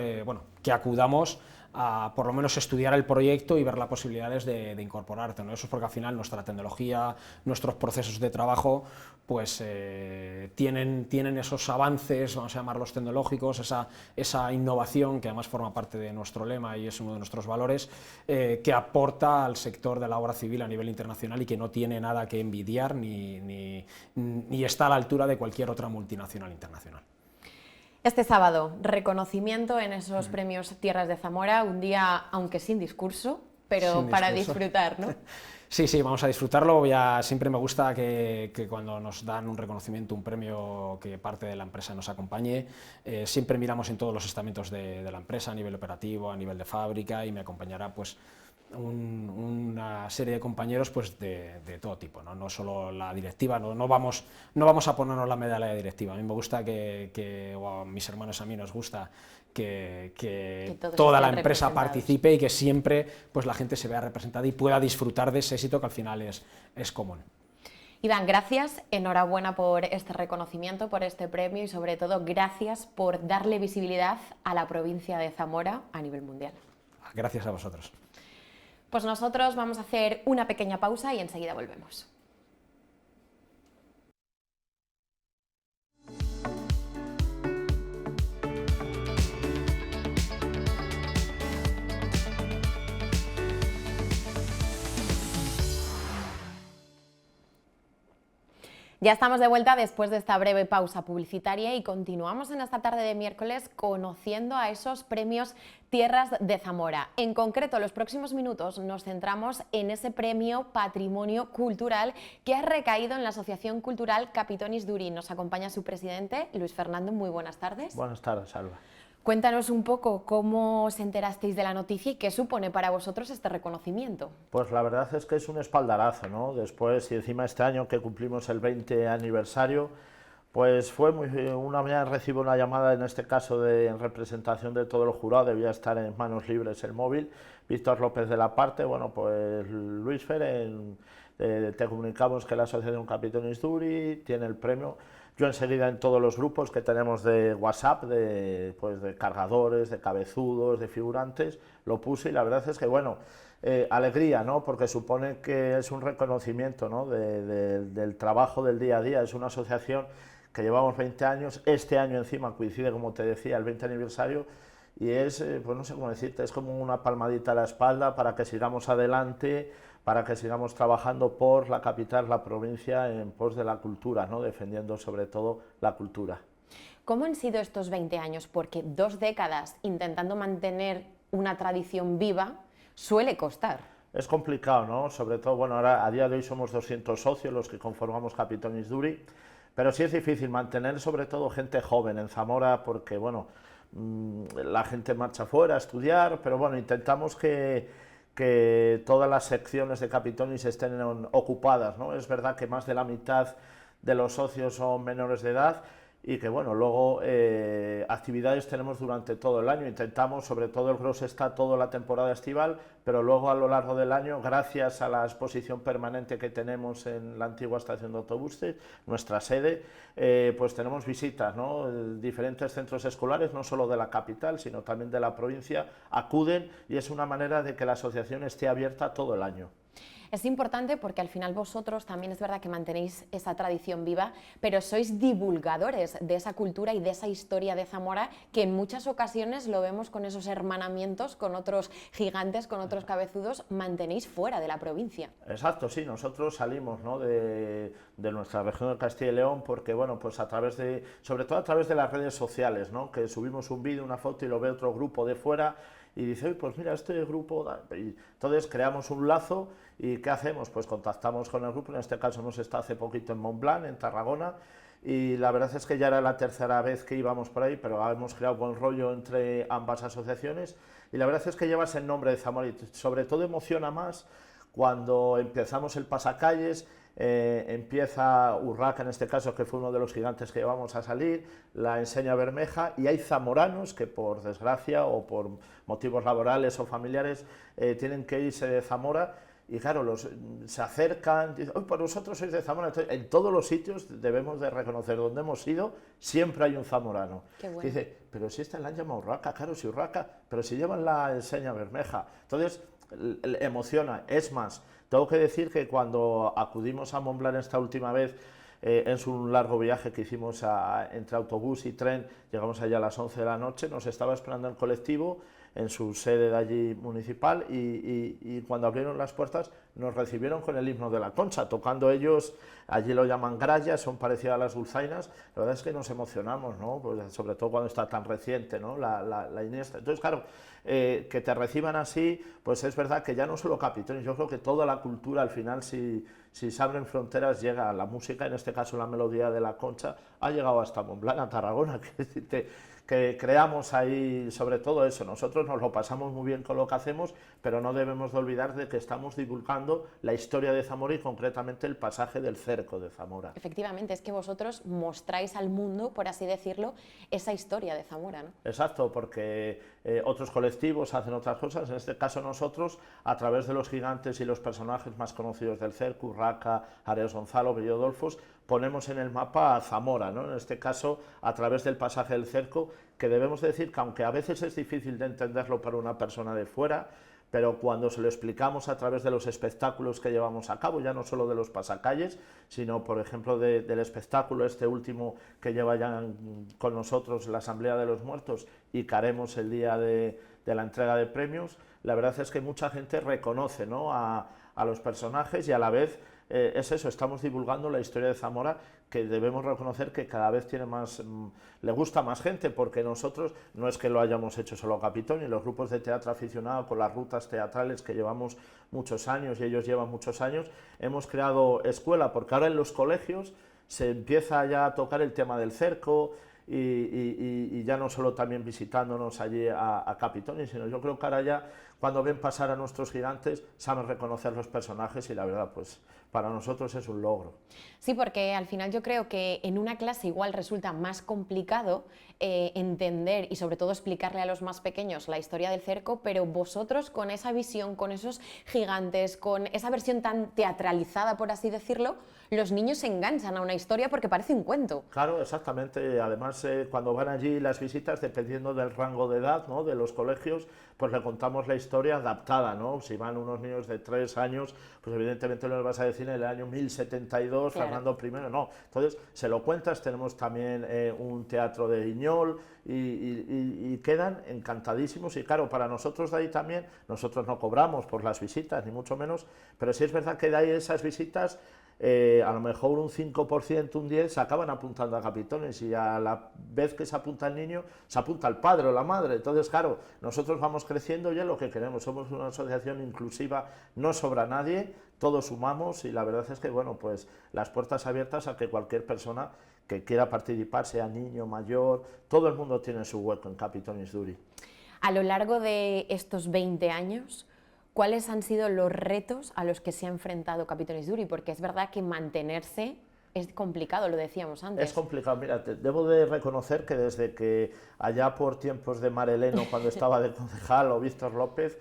que acudamos a por lo menos estudiar el proyecto y ver las posibilidades de incorporarte, ¿no? Eso es porque al final nuestra tecnología, nuestros procesos de trabajo, pues tienen esos avances, vamos a llamarlos tecnológicos, esa innovación que además forma parte de nuestro lema y es uno de nuestros valores, que aporta al sector de la obra civil a nivel internacional y que no tiene nada que envidiar ni está a la altura de cualquier otra multinacional internacional. Este sábado, reconocimiento en esos premios Tierras de Zamora, un día, aunque sin discurso, pero para disfrutar, ¿no? Sí, vamos a disfrutarlo. Siempre me gusta que cuando nos dan un reconocimiento, un premio, que parte de la empresa nos acompañe. Siempre miramos en todos los estamentos de la empresa, a nivel operativo, a nivel de fábrica, y me acompañará pues una serie de compañeros pues de todo tipo, no solo la directiva, no vamos a ponernos la medalla de directiva. A mí me gusta o a mis hermanos, a mí nos gusta que toda la empresa participe y que siempre pues la gente se vea representada y pueda disfrutar de ese éxito que al final es común. Iván, gracias, enhorabuena por este reconocimiento, por este premio y sobre todo gracias por darle visibilidad a la provincia de Zamora a nivel mundial. Gracias a vosotros. Pues nosotros vamos a hacer una pequeña pausa y enseguida volvemos. Ya estamos de vuelta después de esta breve pausa publicitaria y continuamos en esta tarde de miércoles conociendo a esos premios Tierras de Zamora. En concreto, los próximos minutos nos centramos en ese premio Patrimonio Cultural que ha recaído en la Asociación Cultural Capitonis Duri. Nos acompaña su presidente, Luis Fernando. Muy buenas tardes. Buenas tardes, Alba. Cuéntanos un poco cómo os enterasteis de la noticia y qué supone para vosotros este reconocimiento. Pues la verdad es que es un espaldarazo, ¿no? Después, y encima este año que cumplimos el 20 aniversario, pues fue una mañana recibo una llamada, en este caso en representación de todo el jurado, debía estar en manos libres el móvil, Víctor López de la Parte, bueno, pues Luis Fer, te comunicamos que la Asociación Capitonis Duri tiene el premio. Yo enseguida en todos los grupos que tenemos de WhatsApp, de cargadores, de cabezudos, de figurantes, lo puse y la verdad es que, bueno, alegría, ¿no? Porque supone que es un reconocimiento, ¿no? del trabajo del día a día. Es una asociación que llevamos 20 años, este año encima coincide, como te decía, el 20 aniversario y es, pues no sé cómo decirte, es como una palmadita a la espalda para que sigamos adelante, para que sigamos trabajando por la capital, la provincia, en pos de la cultura, ¿no? Defendiendo sobre todo la cultura. ¿Cómo han sido estos 20 años? Porque 2 décadas intentando mantener una tradición viva suele costar. Es complicado, ¿no? Sobre todo, bueno, ahora a día de hoy somos 200 socios los que conformamos Capitonis Duri, pero sí es difícil mantener sobre todo gente joven en Zamora porque, bueno, la gente marcha fuera a estudiar, pero bueno, intentamos que todas las secciones de Capitonis estén ocupadas, ¿no? Es verdad que más de la mitad de los socios son menores de edad y que, bueno, luego actividades tenemos durante todo el año. Intentamos, sobre todo el grosso está toda la temporada estival, pero luego a lo largo del año, gracias a la exposición permanente que tenemos en la antigua estación de autobuses, nuestra sede, pues tenemos visitas, ¿no? Diferentes centros escolares, no solo de la capital, sino también de la provincia, acuden y es una manera de que la asociación esté abierta todo el año. Es importante porque al final vosotros también es verdad que mantenéis esa tradición viva, pero sois divulgadores de esa cultura y de esa historia de Zamora, que en muchas ocasiones lo vemos con esos hermanamientos con otros gigantes, con otros cabezudos, mantenéis fuera de la provincia. Exacto, sí, nosotros salimos, ¿no?, de nuestra región de Castilla y León porque, bueno, pues a través de, sobre todo a través de las redes sociales, ¿no?, que subimos un vídeo, una foto y lo ve otro grupo de fuera y dice, pues mira, este grupo, y entonces creamos un lazo y ¿qué hacemos? Pues contactamos con el grupo, en este caso hemos estado hace poquito en Montblanc, en Tarragona, y la verdad es que ya era la tercera vez que íbamos por ahí, pero hemos creado buen rollo entre ambas asociaciones y la verdad es que llevas el nombre de Zamora y sobre todo emociona más cuando empezamos el pasacalles. Empieza Urraca, en este caso, que fue uno de los gigantes que llevamos a salir, la Enseña Bermeja, y hay zamoranos que por desgracia o por motivos laborales o familiares tienen que irse de Zamora y claro, se acercan, dicen, pues vosotros sois de Zamora. Entonces, en todos los sitios debemos de reconocer donde hemos ido, siempre hay un zamorano. Qué bueno. Dice, pero si esta la han llamado Urraca, claro, si Urraca, pero si llevan la Enseña Bermeja. Entonces, emociona, es más. Tengo que decir que cuando acudimos a Montblanc esta última vez, es un largo viaje que hicimos entre autobús y tren, llegamos allá a las 11 de la noche, nos estaba esperando el colectivo en su sede de allí municipal y cuando abrieron las puertas nos recibieron con el himno de la Concha, tocando ellos, allí lo llaman grallas, son parecidas a las dulzainas, la verdad es que nos emocionamos, ¿no? Pues sobre todo cuando está tan reciente, ¿no?, la Iniesta. Entonces, claro, que te reciban así, pues es verdad que ya no solo Capitones, yo creo que toda la cultura al final, si se abren fronteras, llega a la música, en este caso la melodía de la Concha, ha llegado hasta Montblanc, a Tarragona, que creamos ahí sobre todo eso. Nosotros nos lo pasamos muy bien con lo que hacemos, pero no debemos de olvidar de que estamos divulgando la historia de Zamora y concretamente el pasaje del cerco de Zamora. Efectivamente, es que vosotros mostráis al mundo, por así decirlo, esa historia de Zamora, ¿no? Exacto, porque otros colectivos hacen otras cosas, en este caso nosotros, a través de los gigantes y los personajes más conocidos del cerco, Urraca, Areos Gonzalo, Bellodolfos, ponemos en el mapa a Zamora, ¿no?, en este caso a través del pasaje del cerco, que debemos decir que aunque a veces es difícil de entenderlo para una persona de fuera, pero cuando se lo explicamos a través de los espectáculos que llevamos a cabo, ya no solo de los pasacalles, sino por ejemplo del espectáculo este último que lleva ya con nosotros la Asamblea de los Muertos y que haremos el día de la entrega de premios, la verdad es que mucha gente reconoce, ¿no?, a los personajes y a la vez es eso, estamos divulgando la historia de Zamora, que debemos reconocer que cada vez tiene más, le gusta más gente, porque nosotros no es que lo hayamos hecho solo a Capitón, y los grupos de teatro aficionado con las rutas teatrales que llevamos muchos años y ellos llevan muchos años, hemos creado escuela, porque ahora en los colegios se empieza ya a tocar el tema del cerco y ya no solo también visitándonos allí a Capitón, sino yo creo que ahora ya cuando ven pasar a nuestros gigantes saben reconocer los personajes y la verdad pues para nosotros es un logro. Sí, porque al final yo creo que en una clase igual resulta más complicado entender y sobre todo explicarle a los más pequeños la historia del cerco, pero vosotros con esa visión, con esos gigantes, con esa versión tan teatralizada, por así decirlo, los niños se enganchan a una historia porque parece un cuento. Claro, exactamente. Además, cuando van allí las visitas, dependiendo del rango de edad, ¿no?, de los colegios, pues le contamos la historia adaptada, ¿no? Si van unos niños de 3 años, pues evidentemente no les vas a decir en el año 1072, claro, Fernando I, no. Entonces, se lo cuentas, tenemos también un teatro de Guiñol y quedan encantadísimos. Y claro, para nosotros de ahí también, nosotros no cobramos por las visitas, ni mucho menos, pero sí es verdad que de ahí esas visitas, a lo mejor un 5%, un 10% se acaban apuntando a Capitones y a la vez que se apunta el niño, se apunta el padre o la madre. Entonces, claro, nosotros vamos creciendo y es lo que queremos. Somos una asociación inclusiva, no sobra nadie, todos sumamos y la verdad es que, bueno, pues las puertas abiertas a que cualquier persona que quiera participar, sea niño, mayor, todo el mundo tiene su hueco en Capitones Duri. A lo largo de estos 20 años, ¿cuáles han sido los retos a los que se ha enfrentado Capitones Duri? Porque es verdad que mantenerse es complicado, lo decíamos antes. Es complicado, mira, debo de reconocer que desde que allá por tiempos de Mareleno, cuando estaba de concejal, o Víctor López,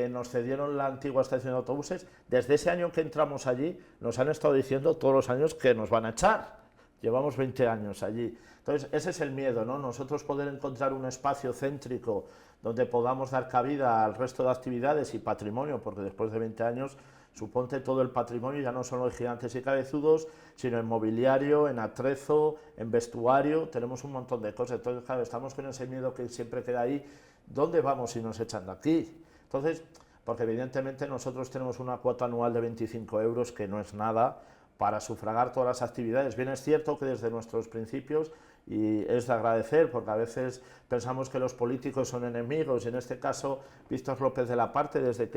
nos cedieron la antigua estación de autobuses, desde ese año que entramos allí, nos han estado diciendo todos los años que nos van a echar. Llevamos 20 años allí. Entonces, ese es el miedo, ¿no? Nosotros poder encontrar un espacio céntrico donde podamos dar cabida al resto de actividades y patrimonio, porque después de 20 años Suponte todo el patrimonio, ya no solo en Gigantes y Cabezudos, sino en mobiliario, en atrezo, en vestuario, tenemos un montón de cosas. Entonces, claro, estamos con ese miedo que siempre queda ahí, ¿dónde vamos si nos echan de aquí? Entonces, porque evidentemente nosotros tenemos una cuota anual de 25 euros, que no es nada, para sufragar todas las actividades. Bien es cierto que desde nuestros principios, y es de agradecer, porque a veces pensamos que los políticos son enemigos, y en este caso Víctor López de la Parte, desde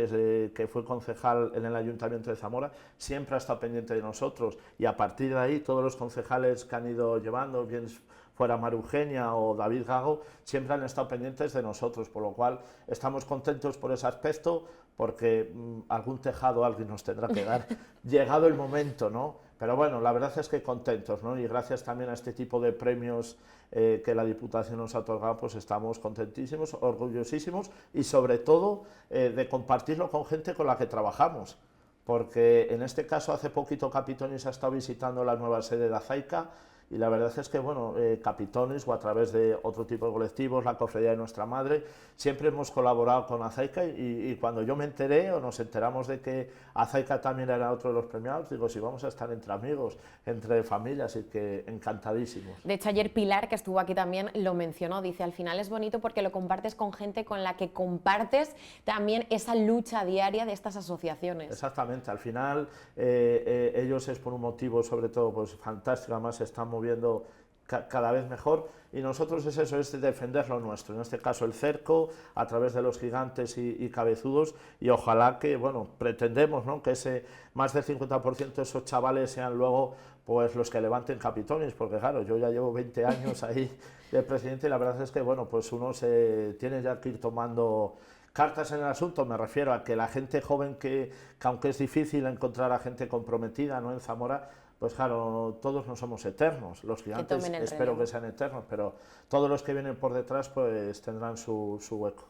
que fue concejal en el Ayuntamiento de Zamora, siempre ha estado pendiente de nosotros, y a partir de ahí todos los concejales que han ido llevando, bien fuera María Eugenia o David Gago, siempre han estado pendientes de nosotros, por lo cual estamos contentos por ese aspecto, porque algún tejado alguien nos tendrá que dar, llegado el momento, ¿no? Pero bueno, la verdad es que contentos, ¿no? Y gracias también a este tipo de premios que la Diputación nos ha otorgado, pues estamos contentísimos, orgullosísimos, y sobre todo de compartirlo con gente con la que trabajamos, porque en este caso hace poquito Capitonis ha estado visitando la nueva sede de Azaica, y la verdad es que, bueno, Capitonis, o a través de otro tipo de colectivos, la Cofradía de Nuestra Madre, siempre hemos colaborado con Azaica, y cuando yo me enteré, o nos enteramos de que Azaica también era otro de los premiados, digo, si vamos a estar entre amigos, entre familias, y que encantadísimos. De hecho, ayer Pilar, que estuvo aquí también, lo mencionó, dice, al final es bonito porque lo compartes con gente con la que compartes también esa lucha diaria de estas asociaciones. Exactamente, al final ellos es por un motivo, sobre todo, pues fantástico, además se están moviendo cada vez mejor, y nosotros es eso, es defender lo nuestro, en este caso el cerco, a través de los Gigantes y Cabezudos, y ojalá que, bueno, pretendemos, ¿no?, que ese más del 50% de esos chavales sean luego pues los que levanten Capitonis, porque claro, yo ya llevo 20 años ahí de presidente, y la verdad es que, bueno, pues uno se tiene ya que ir tomando cartas en el asunto. Me refiero a que la gente joven, que aunque es difícil encontrar a gente comprometida, ¿no?, en Zamora, pues claro, todos no somos eternos, los Gigantes espero que sean eternos, pero todos los que vienen por detrás pues tendrán su hueco.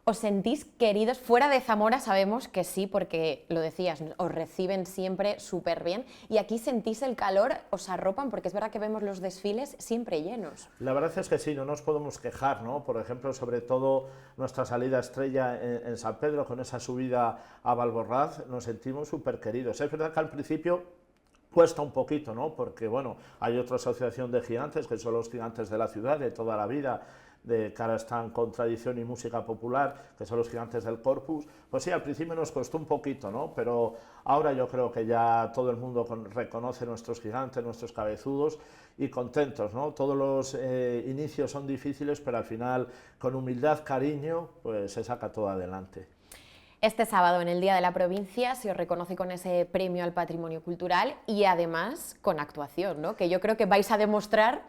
¿Os sentís queridos fuera de Zamora? Sabemos que sí, porque lo decías, os reciben siempre súper bien, y aquí sentís el calor, os arropan, porque es verdad que vemos los desfiles siempre llenos. La verdad es que sí, no nos podemos quejar, ¿no? Por ejemplo, sobre todo nuestra salida estrella en San Pedro, con esa subida a Valborraz, nos sentimos súper queridos. Es verdad que al principio cuesta un poquito, ¿no? Porque, bueno, hay otra asociación de gigantes, que son los Gigantes de la Ciudad, de toda la vida, de que ahora están con tradición y música popular, que son los Gigantes del Corpus. Pues sí, al principio nos costó un poquito, ¿no? Pero ahora yo creo que ya todo el mundo reconoce nuestros gigantes, nuestros cabezudos, y contentos, ¿no? Todos los inicios son difíciles, pero al final, con humildad, cariño, pues se saca todo adelante. Este sábado, en el Día de la Provincia, se os reconoce con ese premio al patrimonio cultural, y además con actuación, ¿no? Que yo creo que vais a demostrar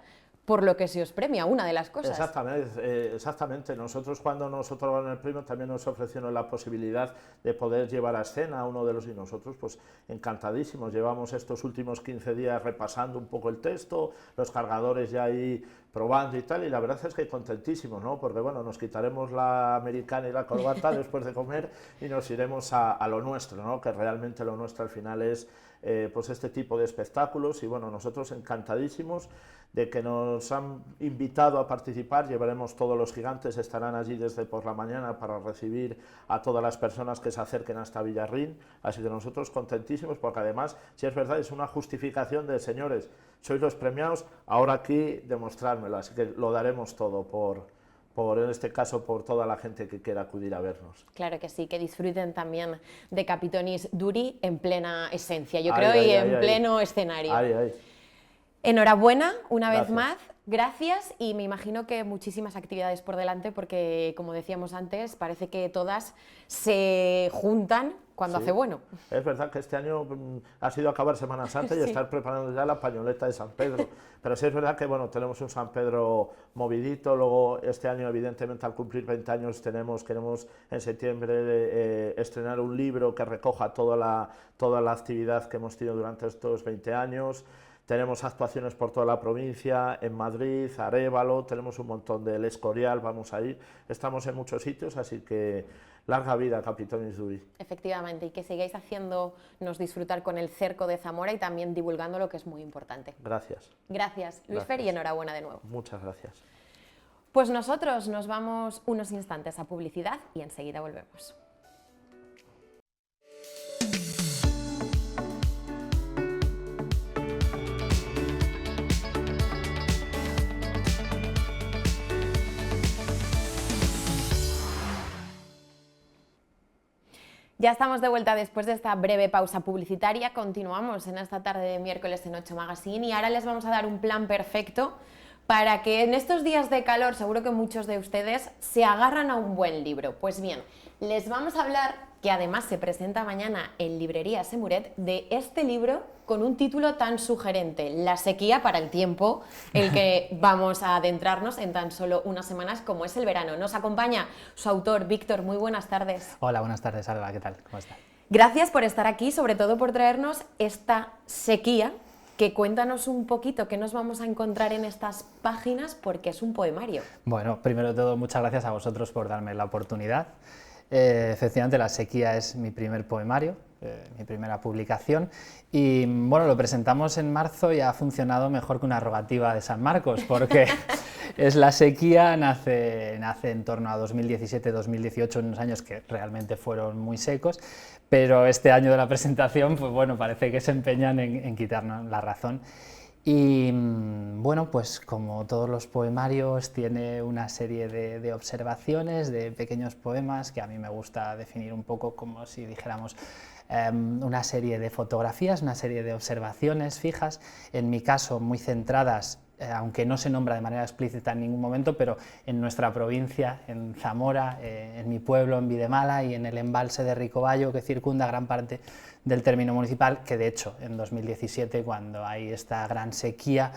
por lo que se os premia, una de las cosas. Exactamente. Nosotros, cuando nos otorgaron el premio, también nos ofrecieron la posibilidad de poder llevar a escena a uno de los, y nosotros pues encantadísimos. Llevamos estos últimos 15 días repasando un poco el texto, los cargadores ya ahí probando y tal, y la verdad es que contentísimos, ¿no? Porque bueno, nos quitaremos la americana y la corbata después de comer, y nos iremos a lo nuestro, ¿no? Que realmente lo nuestro al final es pues este tipo de espectáculos, y bueno, nosotros encantadísimos de que nos han invitado a participar. Llevaremos todos los gigantes, estarán allí desde por la mañana para recibir a todas las personas que se acerquen hasta Villarrín, así que nosotros contentísimos, porque además, si es verdad, es una justificación de, señores, sois los premiados, ahora aquí demostrármelo, así que lo daremos todo en este caso, por toda la gente que quiera acudir a vernos. Claro que sí, que disfruten también de Capitonis Duri en plena esencia, yo creo, y en pleno escenario. Enhorabuena una vez más, gracias, y me imagino que muchísimas actividades por delante, porque como decíamos antes, parece que todas se juntan cuando hace bueno. Es verdad que este año ha sido acabar Semana Santa y estar preparando ya la pañoleta de San Pedro, pero sí es verdad que bueno, tenemos un San Pedro movidito. Luego este año, evidentemente, al cumplir 20 años queremos en septiembre estrenar un libro que recoja toda la actividad que hemos tenido durante estos 20 años. Tenemos actuaciones por toda la provincia, en Madrid, Arévalo, tenemos un montón del Escorial, vamos a ir, estamos en muchos sitios, así que larga vida Capitonis Duri. Efectivamente, y que sigáis haciéndonos disfrutar con el cerco de Zamora y también divulgando lo que es muy importante. Gracias. Gracias, Luis Fer, y enhorabuena de nuevo. Muchas gracias. Pues nosotros nos vamos unos instantes a publicidad y enseguida volvemos. Ya estamos de vuelta después de esta breve pausa publicitaria. Continuamos en esta tarde de miércoles en 8 Magazine y ahora les vamos a dar un plan perfecto para que en estos días de calor, seguro que muchos de ustedes se agarran a un buen libro. Pues bien, les vamos a hablar, que además se presenta mañana en Librería Semuret, de este libro con un título tan sugerente, La sequía para el tiempo, el que vamos a adentrarnos en tan solo unas semanas como es el verano. Nos acompaña su autor, Víctor. Muy buenas tardes. Hola, buenas tardes, Alba, ¿qué tal? ¿Cómo estás? Gracias por estar aquí, sobre todo por traernos esta sequía, que cuéntanos un poquito qué nos vamos a encontrar en estas páginas, porque es un poemario. Bueno, primero de todo, muchas gracias a vosotros por darme la oportunidad. Efectivamente, La sequía es mi primer poemario, mi primera publicación, y bueno, lo presentamos en marzo y ha funcionado mejor que una rogativa de San Marcos, porque es La sequía, nace en torno a 2017-2018, unos años que realmente fueron muy secos, pero este año de la presentación, pues bueno, parece que se empeñan en quitarnos la razón. Y bueno, pues como todos los poemarios, tiene una serie de observaciones, de pequeños poemas, que a mí me gusta definir un poco como si dijéramos una serie de fotografías, una serie de observaciones fijas, en mi caso muy centradas, aunque no se nombra de manera explícita en ningún momento, pero en nuestra provincia, en Zamora, en mi pueblo, en Videmala, y en el embalse de Ricobayo, que circunda gran parte del término municipal, que de hecho en 2017, cuando hay esta gran sequía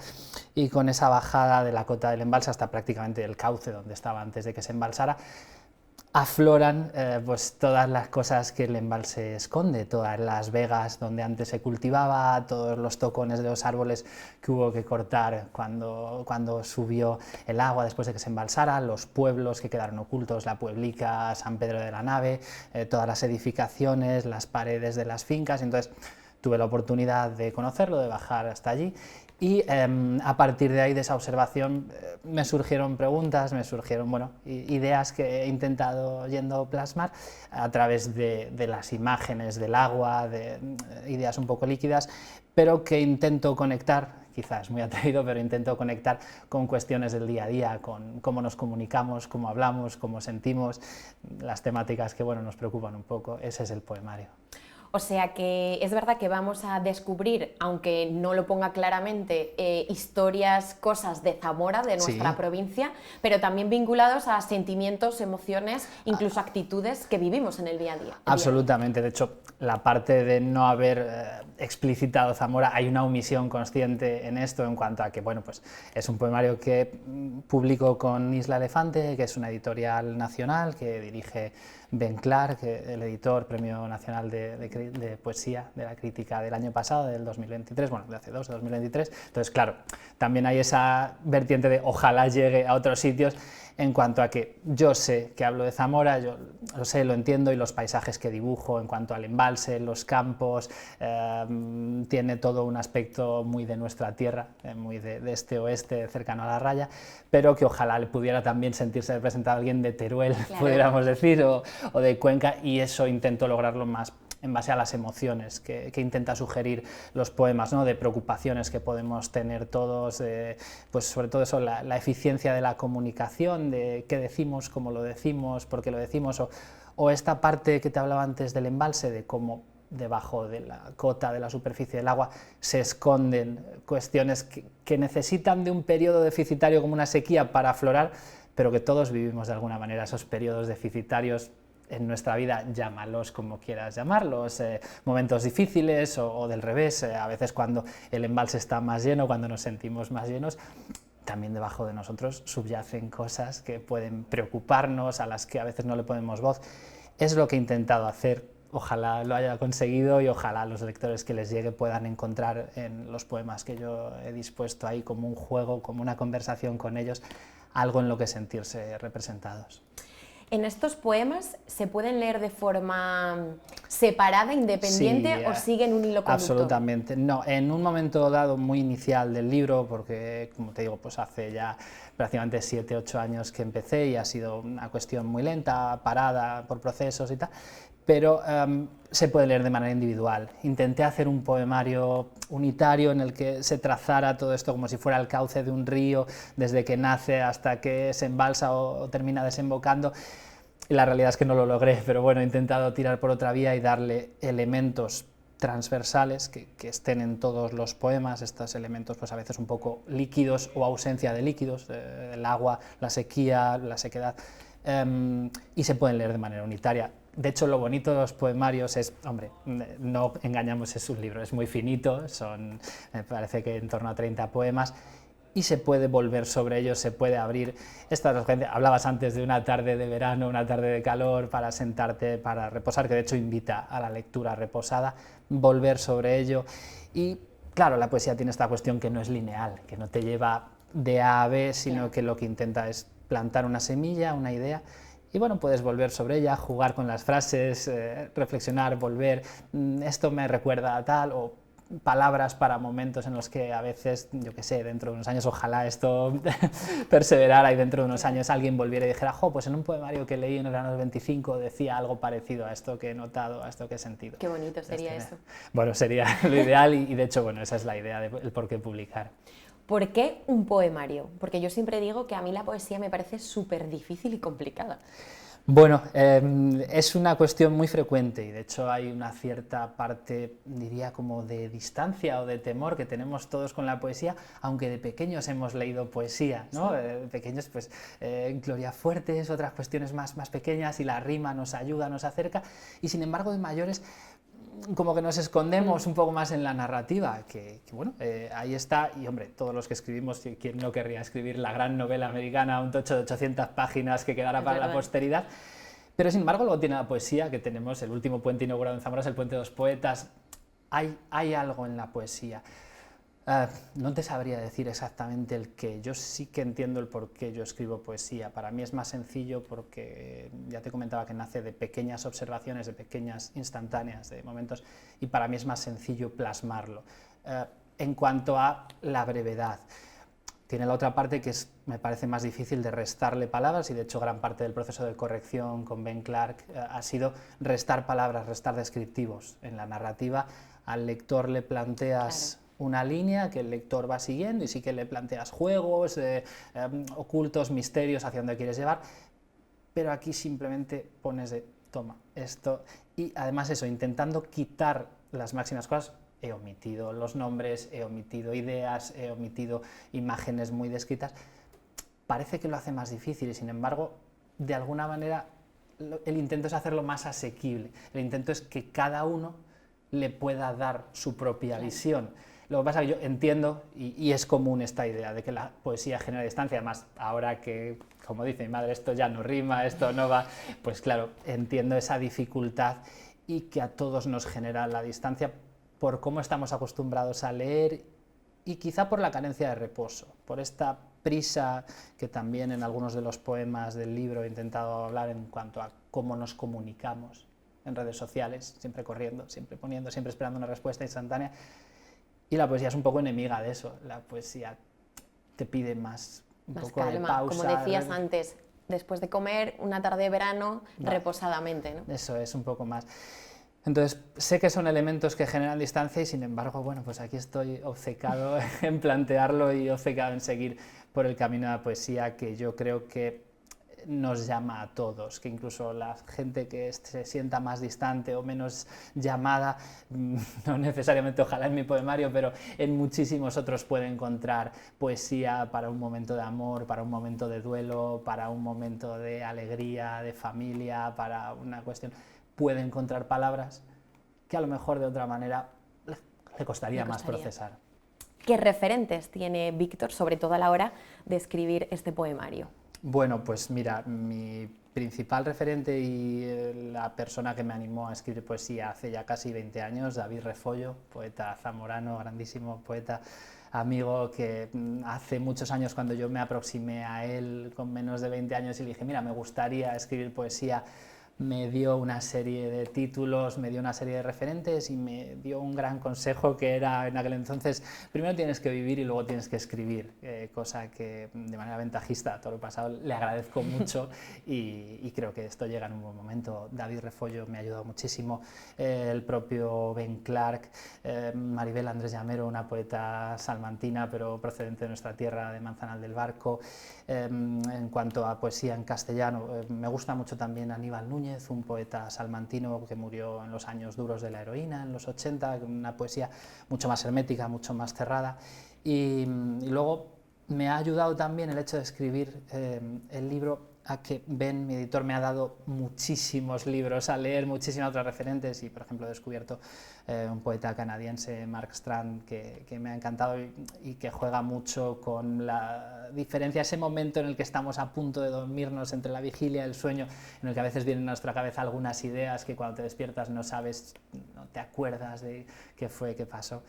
y con esa bajada de la cota del embalse hasta prácticamente el cauce donde estaba antes de que se embalsara, afloran pues todas las cosas que el embalse esconde, todas las vegas donde antes se cultivaba, todos los tocones de los árboles que hubo que cortar cuando subió el agua después de que se embalsara, los pueblos que quedaron ocultos, la Pueblica, San Pedro de la Nave, todas las edificaciones, las paredes de las fincas. Entonces tuve la oportunidad de conocerlo, de bajar hasta allí. Y a partir de ahí, de esa observación, me surgieron preguntas, me surgieron ideas que he intentado yendo plasmar a través de las imágenes del agua, de ideas un poco líquidas, pero que intento conectar, quizás muy atrevido, pero intento conectar con cuestiones del día a día, con cómo nos comunicamos, cómo hablamos, cómo sentimos, las temáticas que nos preocupan un poco. Ese es el poemario. O sea que es verdad que vamos a descubrir, aunque no lo ponga claramente, historias, cosas de Zamora, de nuestra provincia, pero también vinculados a sentimientos, emociones, incluso actitudes que vivimos en el día a día. Absolutamente, de hecho, la parte de no haber explicitado Zamora, hay una omisión consciente en esto en cuanto a que, pues es un poemario que publico con Isla Elefante, que es una editorial nacional que dirige Ben Clark, el editor, Premio Nacional de Poesía de la Crítica del año pasado, del 2023, de hace dos, de 2023. Entonces, claro, también hay esa vertiente de ojalá llegue a otros sitios, en cuanto a que yo sé que hablo de Zamora, yo lo sé, lo entiendo, y los paisajes que dibujo en cuanto al embalse, los campos, tiene todo un aspecto muy de nuestra tierra, muy de este-oeste, cercano a la raya, pero que ojalá le pudiera también sentirse representado alguien de Teruel, claro, pudiéramos decir, o de Cuenca, y eso intento lograrlo más en base a las emociones que intenta sugerir los poemas, ¿no? De preocupaciones que podemos tener todos, pues sobre todo eso, la eficiencia de la comunicación, de qué decimos, cómo lo decimos, por qué lo decimos, o esta parte que te hablaba antes del embalse, de cómo debajo de la cota, de la superficie del agua, se esconden cuestiones que necesitan de un periodo deficitario como una sequía para aflorar, pero que todos vivimos de alguna manera esos periodos deficitarios en nuestra vida, llámalos como quieras llamarlos, momentos difíciles o del revés, a veces cuando el embalse está más lleno, cuando nos sentimos más llenos, también debajo de nosotros subyacen cosas que pueden preocuparnos, a las que a veces no le ponemos voz. Es lo que he intentado hacer, ojalá lo haya conseguido y ojalá los lectores que les llegue puedan encontrar en los poemas que yo he dispuesto ahí como un juego, como una conversación con ellos, algo en lo que sentirse representados. ¿En estos poemas se pueden leer de forma separada, independiente, sí, o siguen un hilo conductor? Absolutamente. No, en un momento dado muy inicial del libro, porque como te digo, pues hace ya prácticamente 7-8 años que empecé y ha sido una cuestión muy lenta, parada por procesos y tal, pero se puede leer de manera individual. Intenté hacer un poemario unitario en el que se trazara todo esto como si fuera el cauce de un río, desde que nace hasta que se embalsa o termina desembocando. y la realidad es que no lo logré, pero bueno, he intentado tirar por otra vía y darle elementos transversales que estén en todos los poemas, estos elementos pues a veces un poco líquidos o ausencia de líquidos, el agua, la sequía, la sequedad, y se pueden leer de manera unitaria. De hecho, lo bonito de los poemarios es, hombre, no engañamos, es un libro, es muy finito, son, me parece que en torno a 30 poemas, y se puede volver sobre ellos, se puede abrir. Hablabas antes de una tarde de verano, una tarde de calor para sentarte, para reposar, que de hecho invita a la lectura reposada, volver sobre ello. Y claro, la poesía tiene esta cuestión que no es lineal, que no te lleva de A a B, sino que lo que intenta es plantar una semilla, una idea, y bueno, puedes volver sobre ella, jugar con las frases, reflexionar, volver, esto me recuerda a tal, o palabras para momentos en los que a veces, yo qué sé, dentro de unos años, ojalá esto perseverara y dentro de unos años alguien volviera y dijera, jo, pues en un poemario que leí en el verano del 25 decía algo parecido a esto que he notado, a esto que he sentido. Qué bonito sería eso. Bueno, sería lo ideal y de hecho, bueno, esa es la idea del por qué publicar. ¿Por qué un poemario? Porque yo siempre digo que a mí la poesía me parece súper difícil y complicada. Bueno, es una cuestión muy frecuente y de hecho hay una cierta parte, diría, como de distancia o de temor que tenemos todos con la poesía, aunque de pequeños hemos leído poesía, ¿no? Sí. De pequeños, pues, Gloria Fuertes, otras cuestiones más pequeñas y la rima nos ayuda, nos acerca, y sin embargo de mayores como que nos escondemos un poco más en la narrativa, que bueno, ahí está, y hombre, todos los que escribimos, ¿quién no querría escribir la gran novela americana, un tocho de 800 páginas que quedara para la posteridad? Pero sin embargo luego tiene la poesía, que tenemos el último puente inaugurado en Zamora, es el Puente de los Poetas, hay algo en la poesía. No te sabría decir exactamente el qué, yo sí que entiendo el por qué yo escribo poesía. Para mí es más sencillo porque ya te comentaba que nace de pequeñas observaciones, de pequeñas instantáneas, de momentos, y para mí es más sencillo plasmarlo. En cuanto a la brevedad, tiene la otra parte que me parece más difícil de restarle palabras, y de hecho gran parte del proceso de corrección con Ben Clark ha sido restar palabras, restar descriptivos. En la narrativa al lector le planteas una línea que el lector va siguiendo y sí que le planteas juegos, ocultos, misterios hacia dónde quieres llevar, pero aquí simplemente pones de toma esto, y además eso, intentando quitar las máximas cosas. He omitido los nombres, he omitido ideas, he omitido imágenes muy descritas. Parece que lo hace más difícil y sin embargo, de alguna manera, el intento es hacerlo más asequible. El intento es que cada uno le pueda dar su propia visión. Lo que pasa es que yo entiendo, y es común esta idea de que la poesía genera distancia, además ahora que, como dice mi madre, esto ya no rima, esto no va, pues claro, entiendo esa dificultad y que a todos nos genera la distancia por cómo estamos acostumbrados a leer y quizá por la carencia de reposo, por esta prisa que también en algunos de los poemas del libro he intentado hablar en cuanto a cómo nos comunicamos en redes sociales, siempre corriendo, siempre poniendo, siempre esperando una respuesta instantánea. Y la poesía es un poco enemiga de eso, la poesía te pide más poco calma, de pausa. Como decías antes, después de comer, una tarde de verano, reposadamente, ¿no? Eso es, un poco más. Entonces, sé que son elementos que generan distancia y sin embargo, bueno, pues aquí estoy obcecado en plantearlo y obcecado en seguir por el camino de la poesía, que yo creo que nos llama a todos, que incluso la gente que se sienta más distante o menos llamada, no necesariamente ojalá en mi poemario, pero en muchísimos otros puede encontrar poesía para un momento de amor, para un momento de duelo, para un momento de alegría, de familia, para una cuestión. Puede encontrar palabras que a lo mejor de otra manera le costaría más procesar. ¿Qué referentes tiene Víctor, sobre todo a la hora de escribir este poemario? Bueno, pues mira, mi principal referente y la persona que me animó a escribir poesía hace ya casi 20 años, David Refollo, poeta zamorano, grandísimo poeta, amigo, que hace muchos años cuando yo me aproximé a él con menos de 20 años y le dije, mira, me gustaría escribir poesía, me dio una serie de títulos, me dio una serie de referentes y me dio un gran consejo que era en aquel entonces: primero tienes que vivir y luego tienes que escribir, cosa que de manera ventajista a todo lo pasado le agradezco mucho y creo que esto llega en un buen momento. David Refollo me ha ayudado muchísimo, el propio Ben Clark, Maribel Andrés Llamero, una poeta salmantina pero procedente de nuestra tierra, de Manzanal del Barco. En cuanto a poesía en castellano, me gusta mucho también Aníbal Núñez, un poeta salmantino que murió en los años duros de la heroína, en los 80, una poesía mucho más hermética, mucho más cerrada. Y luego me ha ayudado también el hecho de escribir el libro a que Ben, mi editor, me ha dado muchísimos libros a leer, muchísimas otras referentes, y por ejemplo he descubierto un poeta canadiense, Mark Strand, que me ha encantado y que juega mucho con la diferencia, ese momento en el que estamos a punto de dormirnos, entre la vigilia y el sueño, en el que a veces vienen a nuestra cabeza algunas ideas que cuando te despiertas no sabes, no te acuerdas de qué fue, qué pasó.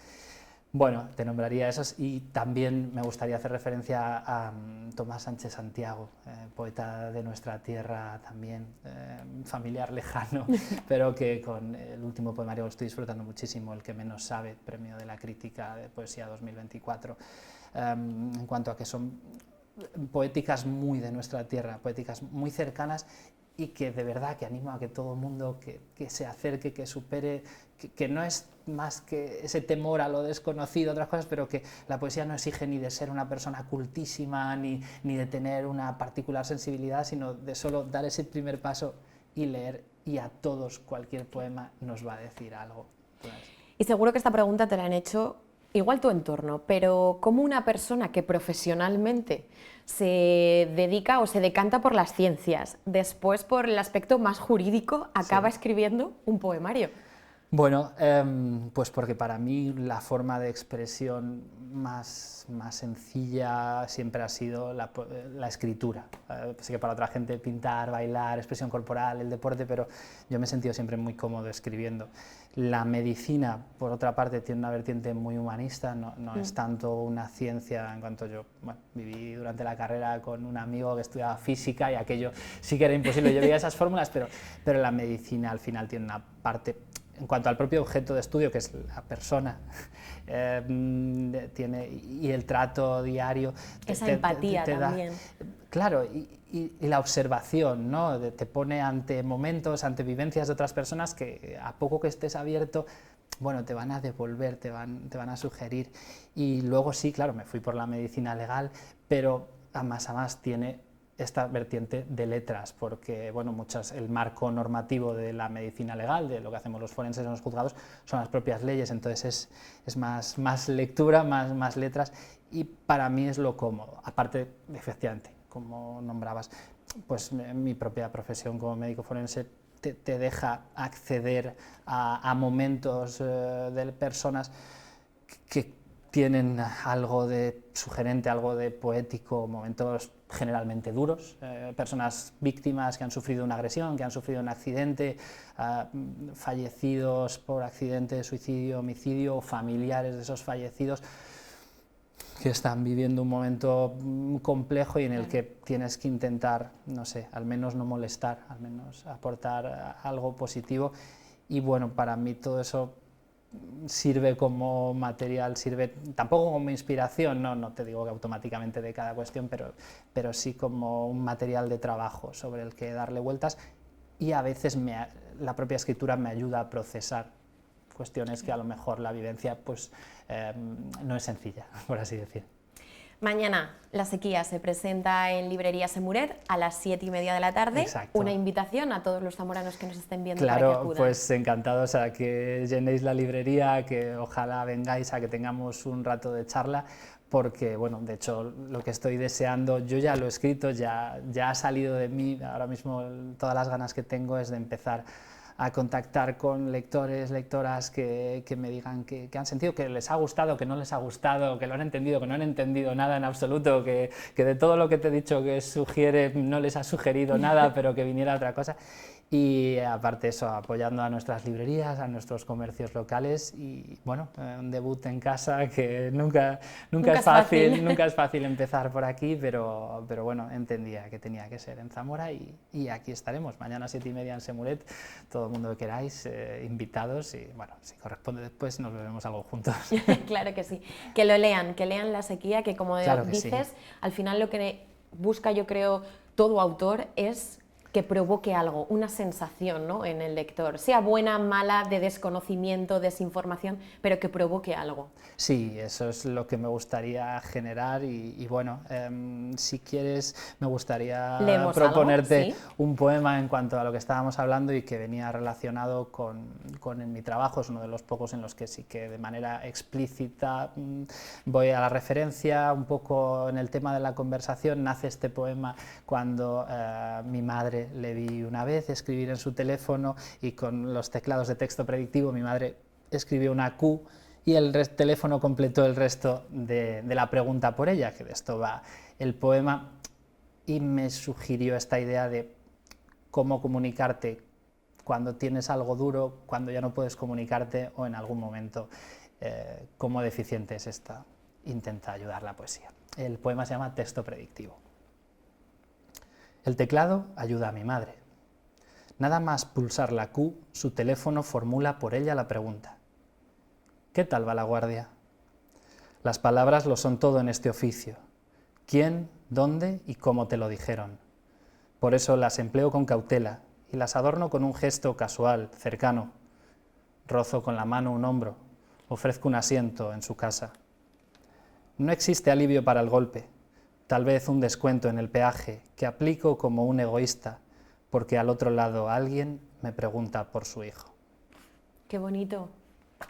Bueno, te nombraría esos, y también me gustaría hacer referencia a Tomás Sánchez Santiago, poeta de nuestra tierra también, familiar lejano, pero que con el último poemario lo estoy disfrutando muchísimo, El que menos sabe, premio de la crítica de poesía 2024, en cuanto a que son poéticas muy de nuestra tierra, poéticas muy cercanas, y que de verdad que animo a que todo el mundo que se acerque, que supere, que no es más que ese temor a lo desconocido, otras cosas, pero que la poesía no exige ni de ser una persona cultísima, ni de tener una particular sensibilidad, sino de solo dar ese primer paso y leer, y a todos cualquier poema nos va a decir algo. Pues, y seguro que esta pregunta te la han hecho igual tu entorno, pero ¿cómo una persona que profesionalmente se dedica o se decanta por las ciencias, después por el aspecto más jurídico, acaba escribiendo un poemario? Bueno, pues porque para mí la forma de expresión más sencilla siempre ha sido la escritura. Sé que para otra gente pintar, bailar, expresión corporal, el deporte, pero yo me he sentido siempre muy cómodo escribiendo. La medicina, por otra parte, tiene una vertiente muy humanista, no es tanto una ciencia, en cuanto yo viví durante la carrera con un amigo que estudiaba física y aquello sí que era imposible, yo veía esas fórmulas, pero la medicina al final tiene una parte, en cuanto al propio objeto de estudio, que es la persona, y el trato diario. Esa empatía también. Claro, y la observación, ¿no? Te pone ante momentos, ante vivencias de otras personas que a poco que estés abierto, bueno, te van a devolver, te van a sugerir. Y luego sí, claro, me fui por la medicina legal, pero a más tiene esta vertiente de letras, porque bueno, el marco normativo de la medicina legal, de lo que hacemos los forenses en los juzgados, son las propias leyes, entonces es más lectura, más letras, y para mí es lo cómodo, aparte, efectivamente, como nombrabas, pues mi propia profesión como médico forense te deja acceder a momentos de personas que tienen algo de sugerente, algo de poético, momentos generalmente duros, personas víctimas que han sufrido una agresión, que han sufrido un accidente, fallecidos por accidente, suicidio, homicidio, familiares de esos fallecidos, que están viviendo un momento complejo y en el que tienes que intentar, no sé, al menos no molestar, al menos aportar algo positivo. Y bueno, para mí todo eso sirve como material, sirve tampoco como inspiración, no te digo que automáticamente de cada cuestión, pero sí como un material de trabajo sobre el que darle vueltas, y a veces la propia escritura me ayuda a procesar cuestiones que a lo mejor la vivencia pues no es sencilla, por así decir. Mañana La Sequía se presenta en Librería Semuret a las 7:30 de la tarde. Exacto. Una invitación a todos los zamoranos que nos estén viendo claro, para que acudan. Pues encantados a que llenéis la librería, que ojalá vengáis a que tengamos un rato de charla, porque bueno, de hecho lo que estoy deseando, yo ya lo he escrito, ya ha salido de mí, ahora mismo todas las ganas que tengo es de empezar a contactar con lectores, lectoras que me digan que han sentido, que les ha gustado, que no les ha gustado, que lo han entendido, que no han entendido nada en absoluto, que de todo lo que te he dicho que sugiere no les ha sugerido nada, pero que viniera otra cosa. Y aparte eso, apoyando a nuestras librerías, a nuestros comercios locales y bueno, un debut en casa que nunca es fácil, nunca es fácil empezar por aquí, pero bueno, entendía que tenía que ser en Zamora y aquí estaremos, mañana 7:30 en Semuret, todo el mundo que queráis, invitados y bueno, si corresponde después nos bebemos algo juntos. Claro que sí, que lean La sequía, que como claro que dices, sí. Al final lo que busca, yo creo, todo autor es que provoque algo, una sensación, ¿no?, en el lector, sea buena, mala, de desconocimiento, desinformación, pero que provoque algo. Sí, eso es lo que me gustaría generar y bueno, si quieres me gustaría proponerte ¿Sí? un poema en cuanto a lo que estábamos hablando y que venía relacionado con en mi trabajo, es uno de los pocos en los que sí que de manera explícita voy a la referencia, un poco en el tema de la conversación. Nace este poema cuando mi madre le vi una vez escribir en su teléfono y con los teclados de texto predictivo mi madre escribió una Q y el teléfono completó el resto de la pregunta por ella, que de esto va el poema, y me sugirió esta idea de cómo comunicarte cuando tienes algo duro, cuando ya no puedes comunicarte o en algún momento cómo deficiente es esta. Intenta ayudar la poesía. El poema se llama Texto predictivo. El teclado ayuda a mi madre. Nada más pulsar la Q, su teléfono formula por ella la pregunta. ¿Qué tal va la guardia? Las palabras lo son todo en este oficio. ¿Quién, dónde y cómo te lo dijeron? Por eso las empleo con cautela y las adorno con un gesto casual, cercano. Rozo con la mano un hombro, ofrezco un asiento en su casa. No existe alivio para el golpe. Tal vez un descuento en el peaje que aplico como un egoísta, porque al otro lado alguien me pregunta por su hijo. Qué bonito.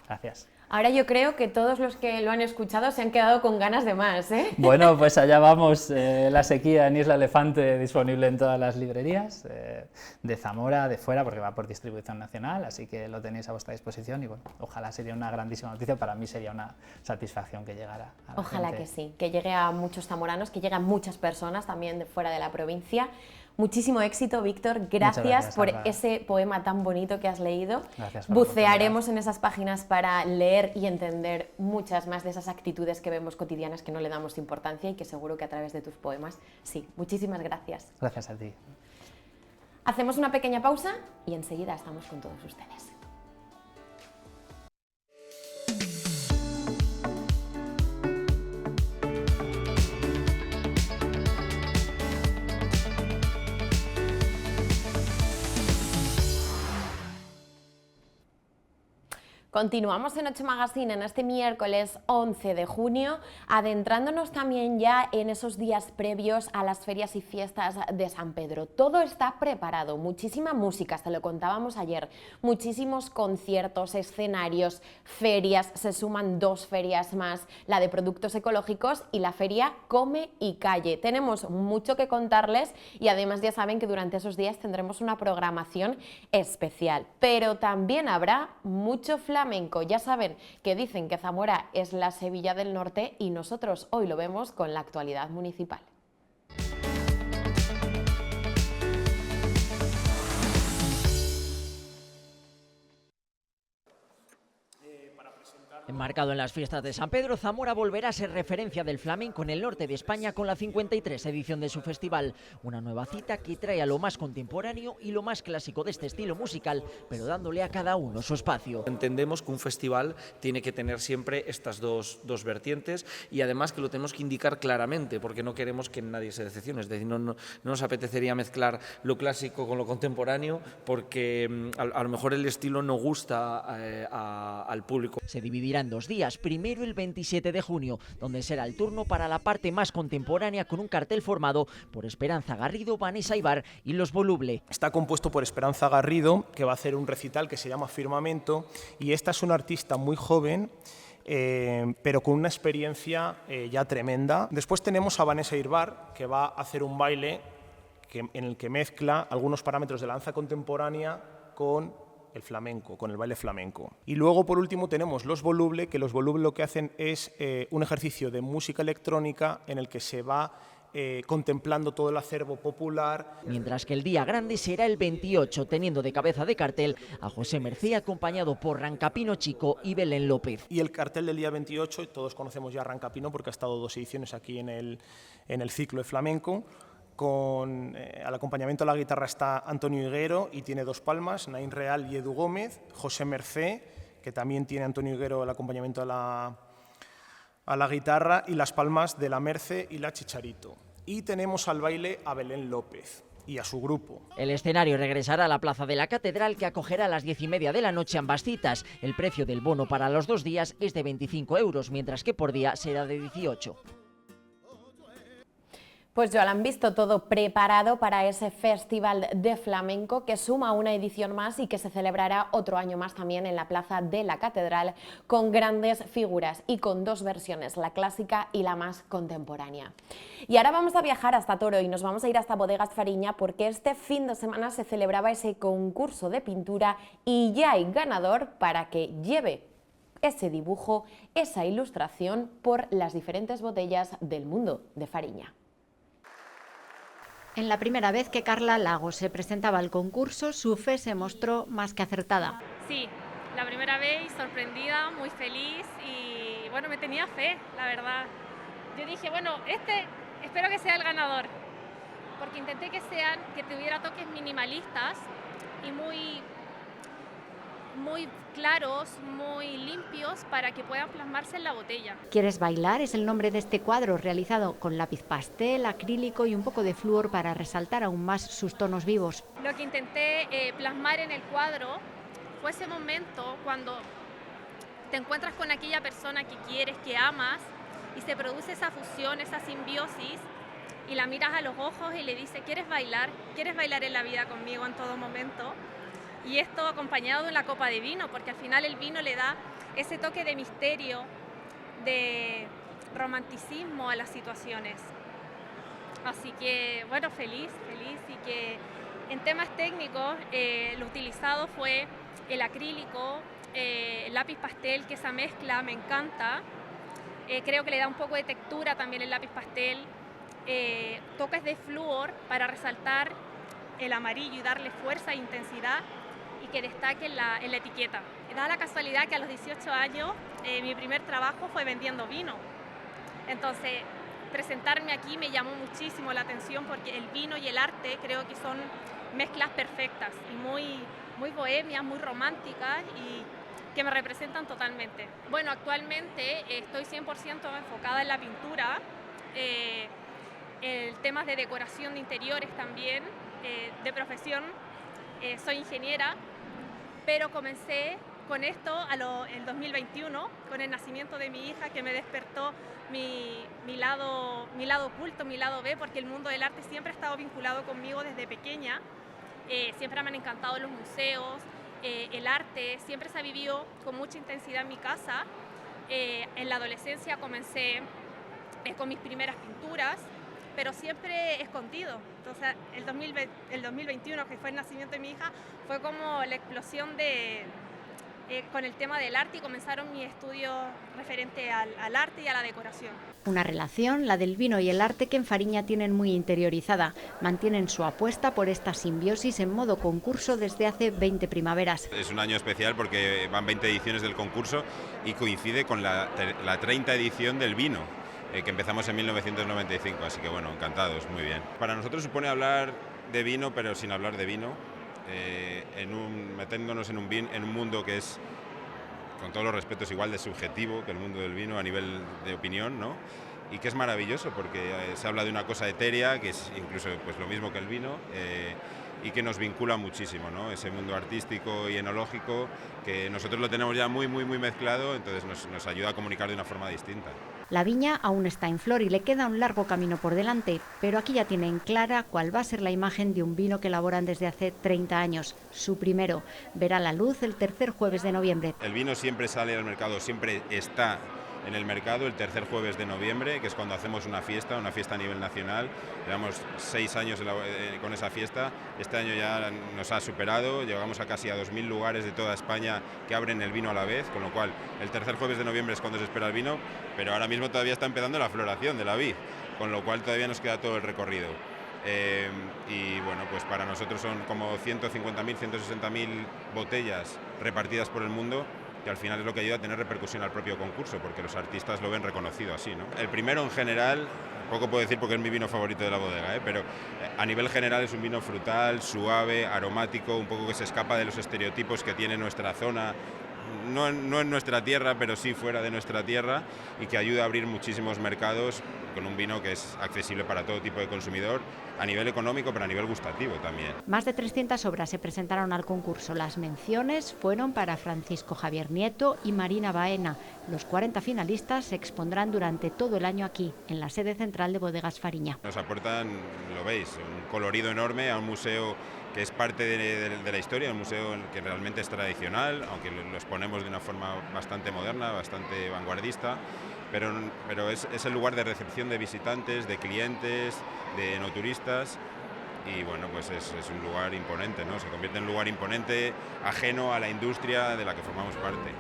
Gracias. Ahora yo creo que todos los que lo han escuchado se han quedado con ganas de más, ¿eh? Bueno, pues allá vamos, La sequía en Isla Elefante, disponible en todas las librerías, de Zamora, de fuera, porque va por distribución nacional, así que lo tenéis a vuestra disposición y bueno, ojalá sería una grandísima noticia, para mí sería una satisfacción que llegara a la Ojalá gente. que sí, que llegue a muchos zamoranos, que llegue a muchas personas también de fuera de la provincia. Muchísimo éxito, Víctor. Gracias por Alba. ese poema tan bonito que has leído. Gracias por la Bucearemos en esas páginas para leer y entender muchas más de esas actitudes que vemos cotidianas que no le damos importancia y que seguro que a través de tus poemas, sí. Muchísimas gracias. Gracias a ti. Hacemos una pequeña pausa y enseguida estamos con todos ustedes. Continuamos en 8 Magazine en este miércoles 11 de junio, adentrándonos también ya en esos días previos a las ferias y fiestas de San Pedro. Todo está preparado, muchísima música, te lo contábamos ayer, muchísimos conciertos, escenarios, ferias, se suman 2 ferias más, la de productos ecológicos y la feria Come y Calle. Tenemos mucho que contarles y además ya saben que durante esos días tendremos una programación especial, pero también habrá mucho flamenco. Ya saben que dicen que Zamora es la Sevilla del Norte y nosotros hoy lo vemos con la actualidad municipal. Enmarcado en las fiestas de San Pedro, Zamora volverá a ser referencia del flamenco en el norte de España con la 53 edición de su festival. Una nueva cita que trae a lo más contemporáneo y lo más clásico de este estilo musical, pero dándole a cada uno su espacio. Entendemos que un festival tiene que tener siempre estas dos vertientes y además que lo tenemos que indicar claramente porque no queremos que nadie se decepcione. Es decir, no nos apetecería mezclar lo clásico con lo contemporáneo porque a lo mejor el estilo no gusta al público. Se dividirá en 2 días, primero el 27 de junio, donde será el turno para la parte más contemporánea con un cartel formado por Esperanza Garrido, Vanessa Ibar y Los Voluble. Está compuesto por Esperanza Garrido, que va a hacer un recital que se llama Firmamento, y esta es una artista muy joven, pero con una experiencia ya tremenda. Después tenemos a Vanessa Ibar, que va a hacer un baile en el que mezcla algunos parámetros de la danza contemporánea con el flamenco, con el baile flamenco. Y luego, por último, tenemos Los Voluble, que Los Voluble lo que hacen es un ejercicio de música electrónica en el que se va contemplando todo el acervo popular. Mientras que el día grande será el 28, teniendo de cabeza de cartel a José Mercé, acompañado por Rancapino Chico y Belén López. Y el cartel del día 28, todos conocemos ya a Rancapino porque ha estado 2 ediciones aquí en el ciclo de flamenco. Al acompañamiento de la guitarra está Antonio Higuero y tiene 2 palmas, Naín Real y Edu Gómez, José Mercé, que también tiene Antonio Higuero el acompañamiento a la guitarra, y las palmas de la Merce y la Chicharito. Y tenemos al baile a Belén López y a su grupo. El escenario regresará a la Plaza de la Catedral, que acogerá a las 10:30 de la noche ambas citas. El precio del bono para los 2 días es de 25 euros, mientras que por día será de 18. Pues ya lo han visto todo preparado para ese festival de flamenco que suma una edición más y que se celebrará otro año más también en la Plaza de la Catedral, con grandes figuras y con 2 versiones, la clásica y la más contemporánea. Y ahora vamos a viajar hasta Toro y nos vamos a ir hasta Bodegas Fariña, porque este fin de semana se celebraba ese concurso de pintura y ya hay ganador para que lleve ese dibujo, esa ilustración por las diferentes botellas del mundo de Fariña. En la primera vez que Carla Lago se presentaba al concurso, su fe se mostró más que acertada. Sí, la primera vez sorprendida, muy feliz y bueno, me tenía fe, la verdad. Yo dije, bueno, espero que sea el ganador, porque intenté que tuviera toques minimalistas y muy claros, muy limpios, para que puedan plasmarse en la botella. ¿Quieres bailar? Es el nombre de este cuadro, realizado con lápiz pastel, acrílico y un poco de flúor para resaltar aún más sus tonos vivos. Lo que intenté plasmar en el cuadro fue ese momento cuando te encuentras con aquella persona que quieres, que amas, y se produce esa fusión, esa simbiosis, y la miras a los ojos y le dices, ¿quieres bailar? ¿Quieres bailar en la vida conmigo en todo momento? Y esto acompañado de una copa de vino, porque al final el vino le da ese toque de misterio, de romanticismo a las situaciones. Así que, bueno, feliz, y que en temas técnicos lo utilizado fue el acrílico, el lápiz pastel, que esa mezcla me encanta. Creo que le da un poco de textura también el lápiz pastel, toques de flúor para resaltar el amarillo y darle fuerza e intensidad, y que destaque en la etiqueta. Da la casualidad que a los 18 años mi primer trabajo fue vendiendo vino. Entonces, presentarme aquí me llamó muchísimo la atención, porque el vino y el arte creo que son mezclas perfectas y muy bohemias, muy románticas, y que me representan totalmente. Bueno, actualmente estoy 100% enfocada en la pintura, en temas de decoración de interiores también, de profesión. Soy ingeniera, pero comencé con esto en 2021, con el nacimiento de mi hija, que me despertó mi lado oculto, mi lado B, porque el mundo del arte siempre ha estado vinculado conmigo desde pequeña. Siempre me han encantado los museos, el arte, siempre se ha vivido con mucha intensidad en mi casa. En la adolescencia comencé con mis primeras pinturas, pero siempre escondido. Entonces el 2021, que fue el nacimiento de mi hija, fue como la explosión con el tema del arte, y comenzaron mis estudios referente al arte y a la decoración. Una relación, la del vino y el arte, que en Fariña tienen muy interiorizada. Mantienen su apuesta por esta simbiosis en modo concurso desde hace 20 primaveras. Es un año especial porque van 20 ediciones del concurso y coincide con la 30 edición del vino, que empezamos en 1995, así que bueno, encantados, muy bien. Para nosotros supone hablar de vino, pero sin hablar de vino, metiéndonos en un mundo que es, con todos los respetos, igual de subjetivo que el mundo del vino a nivel de opinión, ¿no? Y que es maravilloso porque se habla de una cosa etérea, que es incluso pues, lo mismo que el vino, y que nos vincula muchísimo, ¿no? Ese mundo artístico y enológico, que nosotros lo tenemos ya muy mezclado, entonces nos ayuda a comunicar de una forma distinta. La viña aún está en flor y le queda un largo camino por delante, pero aquí ya tienen clara cuál va a ser la imagen de un vino que elaboran desde hace 30 años. Su primero verá la luz el tercer jueves de noviembre. El vino siempre sale al mercado, siempre está en el mercado el tercer jueves de noviembre, que es cuando hacemos una fiesta a nivel nacional. Llevamos 6 años con esa fiesta, este año ya nos ha superado, llegamos a casi a 2.000 lugares de toda España que abren el vino a la vez, con lo cual el tercer jueves de noviembre es cuando se espera el vino, pero ahora mismo todavía está empezando la floración de la vid, con lo cual todavía nos queda todo el recorrido. Y bueno, pues para nosotros son como 150.000, 160.000 botellas repartidas por el mundo, que al final es lo que ayuda a tener repercusión al propio concurso, porque los artistas lo ven reconocido así, ¿no? El primero en general, poco puedo decir porque es mi vino favorito de la bodega, pero a nivel general es un vino frutal, suave, aromático, un poco que se escapa de los estereotipos que tiene nuestra zona, no en nuestra tierra, pero sí fuera de nuestra tierra, y que ayuda a abrir muchísimos mercados con un vino que es accesible para todo tipo de consumidor, a nivel económico, pero a nivel gustativo también. Más de 300 obras se presentaron al concurso. Las menciones fueron para Francisco Javier Nieto y Marina Baena. Los 40 finalistas se expondrán durante todo el año aquí, en la sede central de Bodegas Fariña. Nos aportan, lo veis, un colorido enorme a un museo que es parte de la historia, un museo que realmente es tradicional, aunque lo exponemos de una forma bastante moderna, bastante vanguardista, pero es el lugar de recepción de visitantes, de clientes, de no turistas, y bueno, pues es un lugar imponente, ¿no? Se convierte en un lugar imponente, ajeno a la industria de la que formamos parte.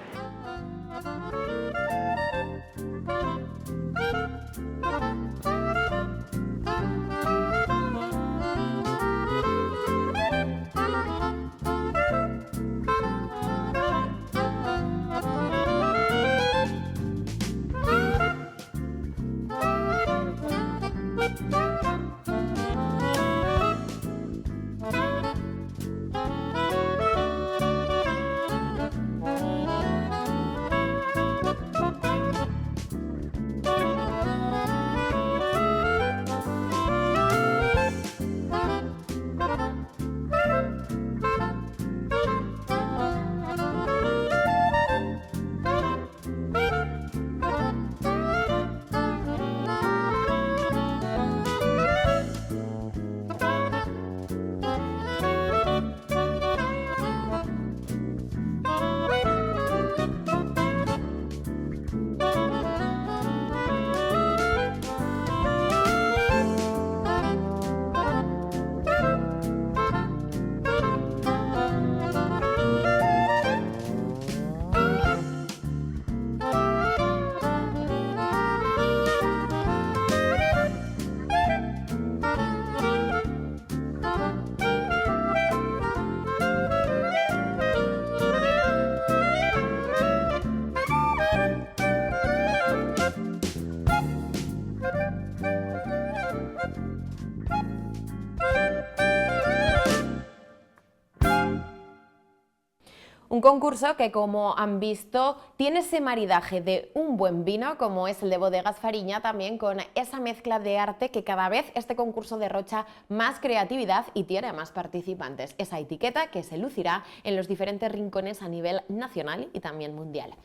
Un concurso que, como han visto, tiene ese maridaje de un buen vino, como es el de Bodegas Fariña, también con esa mezcla de arte que cada vez este concurso derrocha más creatividad y tiene más participantes. Esa etiqueta que se lucirá en los diferentes rincones a nivel nacional y también mundial.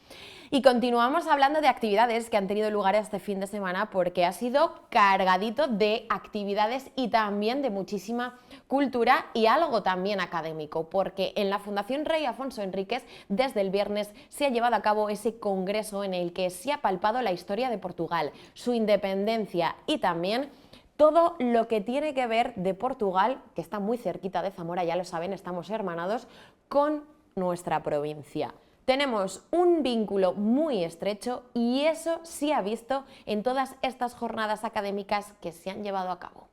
Y continuamos hablando de actividades que han tenido lugar este fin de semana, porque ha sido cargadito de actividades y también de muchísima cultura y algo también académico, porque en la Fundación Rey Afonso Henríquez desde el viernes se ha llevado a cabo ese congreso en el que se ha palpado la historia de Portugal, su independencia y también todo lo que tiene que ver de Portugal, que está muy cerquita de Zamora, ya lo saben, estamos hermanados, con nuestra provincia. Tenemos un vínculo muy estrecho y eso se ha visto en todas estas jornadas académicas que se han llevado a cabo.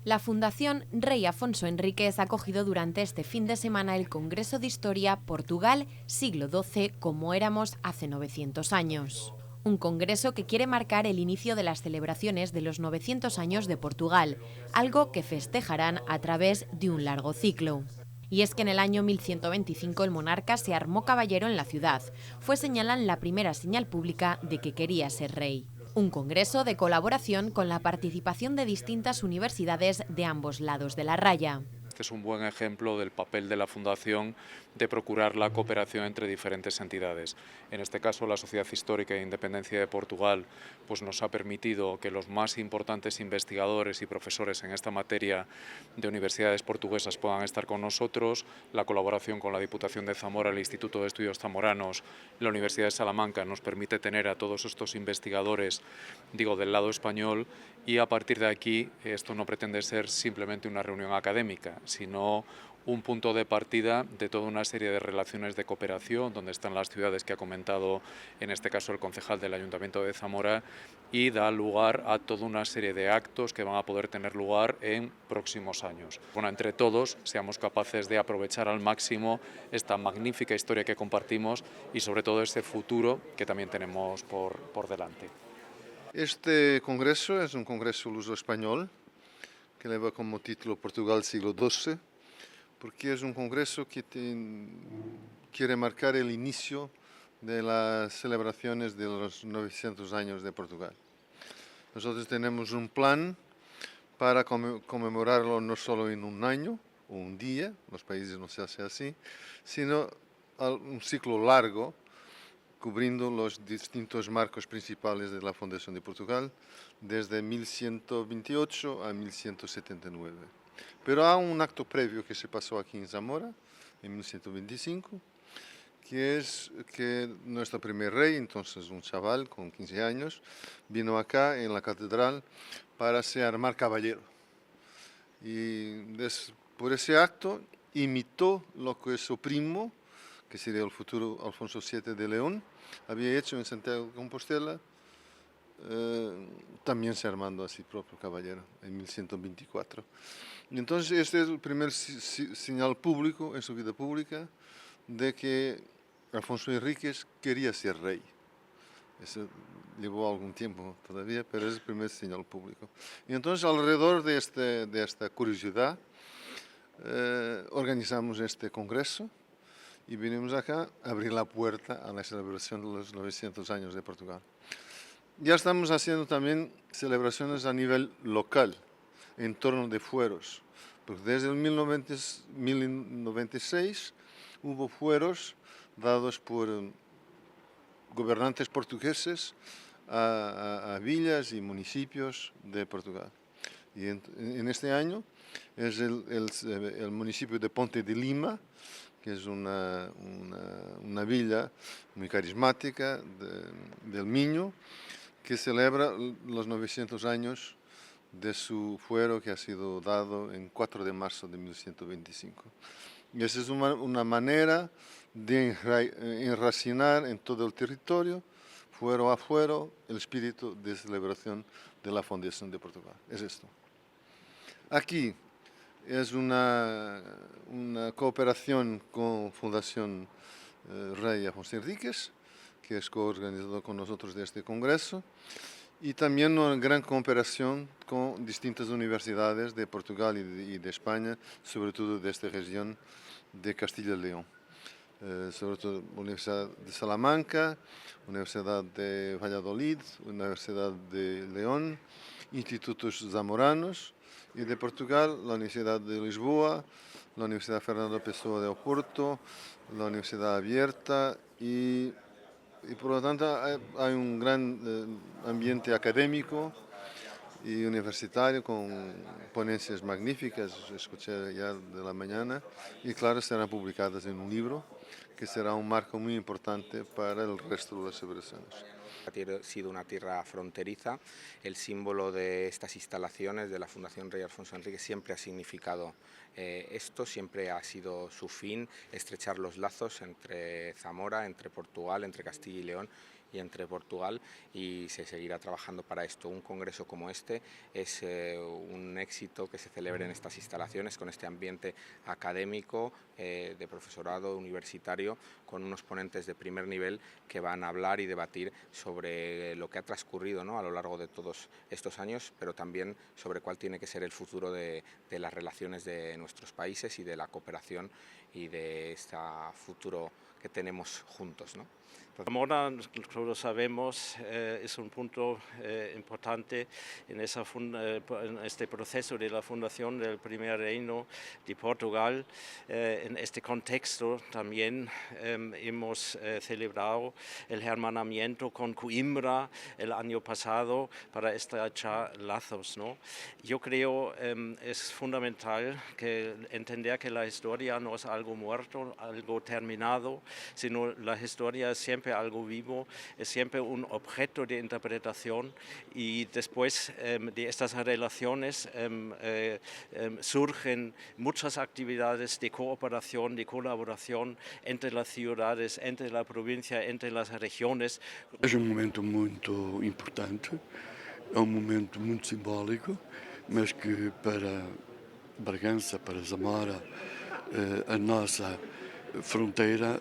La Fundación Rey Afonso Henríquez ha acogido durante este fin de semana el Congreso de Historia Portugal siglo XII como éramos hace 900 años. Un congreso que quiere marcar el inicio de las celebraciones de los 900 años de Portugal, algo que festejarán a través de un largo ciclo. Y es que en el año 1125 el monarca se armó caballero en la ciudad. Fue, señalan, la primera señal pública de que quería ser rey. Un congreso de colaboración con la participación de distintas universidades de ambos lados de la raya. Este es un buen ejemplo del papel de la Fundación de procurar la cooperación entre diferentes entidades. En este caso, la Sociedad Histórica e Independencia de Portugal pues nos ha permitido que los más importantes investigadores y profesores en esta materia de universidades portuguesas puedan estar con nosotros. La colaboración con la Diputación de Zamora, el Instituto de Estudios Zamoranos, la Universidad de Salamanca nos permite tener a todos estos investigadores, del lado español, y a partir de aquí esto no pretende ser simplemente una reunión académica. sino un punto de partida de toda una serie de relaciones de cooperación, donde están las ciudades que ha comentado, en este caso el concejal del Ayuntamiento de Zamora, y da lugar a toda una serie de actos que van a poder tener lugar en próximos años. Bueno, entre todos seamos capaces de aprovechar al máximo esta magnífica historia que compartimos y sobre todo este futuro que también tenemos por delante. Este congreso es un congreso luso-español que lleva como título Portugal siglo XII, porque es un congreso que quiere marcar el inicio de las celebraciones de los 900 años de Portugal. Nosotros tenemos un plan para conmemorarlo no solo en un año o un día, los países no se hace así, sino un ciclo largo, cubriendo los distintos marcos principales de la fundación de Portugal, desde 1128 a 1179. Pero hay un acto previo que se pasó aquí en Zamora, en 1125, que es que nuestro primer rey, entonces un chaval con 15 años, vino acá en la catedral para se armar caballero. Y por ese acto imitó lo que su primo, que sería el futuro Alfonso VII de León, había hecho en Santiago de Compostela, también se armando a sí propio caballero en 1124. Y entonces este es el primer señal público en su vida pública de que Alfonso Enríquez quería ser rey. Eso llevó algún tiempo todavía, pero es el primer señal público. Y entonces alrededor de esta curiosidad organizamos este congreso y vinimos acá a abrir la puerta a la celebración de los 900 años de Portugal. Ya estamos haciendo también celebraciones a nivel local, en torno de fueros, porque desde el 1096 hubo fueros dados por gobernantes portugueses a villas y municipios de Portugal. Y en este año es el municipio de Ponte de Lima, que es una villa muy carismática del Miño, que celebra los 900 años de su fuero que ha sido dado en 4 de marzo de 1125. Y esa es una manera de enracinar en todo el territorio, fuero a fuero, el espíritu de celebración de la fundación de Portugal. Es esto. Aquí es una cooperación con Fundación Rey Afonso Enríquez, que es coorganizador con nosotros de este congreso, y también una gran cooperación con distintas universidades de Portugal y de España, sobre todo de esta región de Castilla y León. Sobre todo Universidad de Salamanca, Universidad de Valladolid, Universidad de León, institutos zamoranos, y de Portugal la Universidad de Lisboa, la Universidad Fernando Pessoa de Oporto, la Universidad Abierta y por lo tanto hay un gran ambiente académico y universitario con ponencias magníficas, escuché ya de la mañana, y claro, serán publicadas en un libro que será un marco muy importante para el resto de las celebraciones. Ha sido una tierra fronteriza, el símbolo de estas instalaciones de la Fundación Rey Alfonso Enríquez siempre ha significado esto, siempre ha sido su fin, estrechar los lazos entre Zamora, entre Portugal, entre Castilla y León y entre Portugal, y se seguirá trabajando para esto. Un congreso como este es un éxito que se celebre en estas instalaciones con este ambiente académico, de profesorado universitario, con unos ponentes de primer nivel que van a hablar y debatir sobre lo que ha transcurrido, ¿no?, a lo largo de todos estos años, pero también sobre cuál tiene que ser el futuro de las relaciones de nuestros países y de la cooperación y de este futuro que tenemos juntos, ¿no? Zamora, nosotros sabemos, es un punto importante en este proceso de la fundación del primer reino de Portugal. En este contexto también hemos celebrado el hermanamiento con Coimbra el año pasado para estrechar lazos, ¿no? Yo creo es fundamental que entender que la historia no es algo muerto, algo terminado, sino la historia es siempre algo vivo, es siempre un objeto de interpretación y después de estas relaciones surgen muchas actividades de cooperación, de colaboración entre las ciudades, entre la provincia, entre las regiones. Es um momento muito importante, é um momento muito simbólico, mas que para Bragança, para Zamora, a nossa fronteira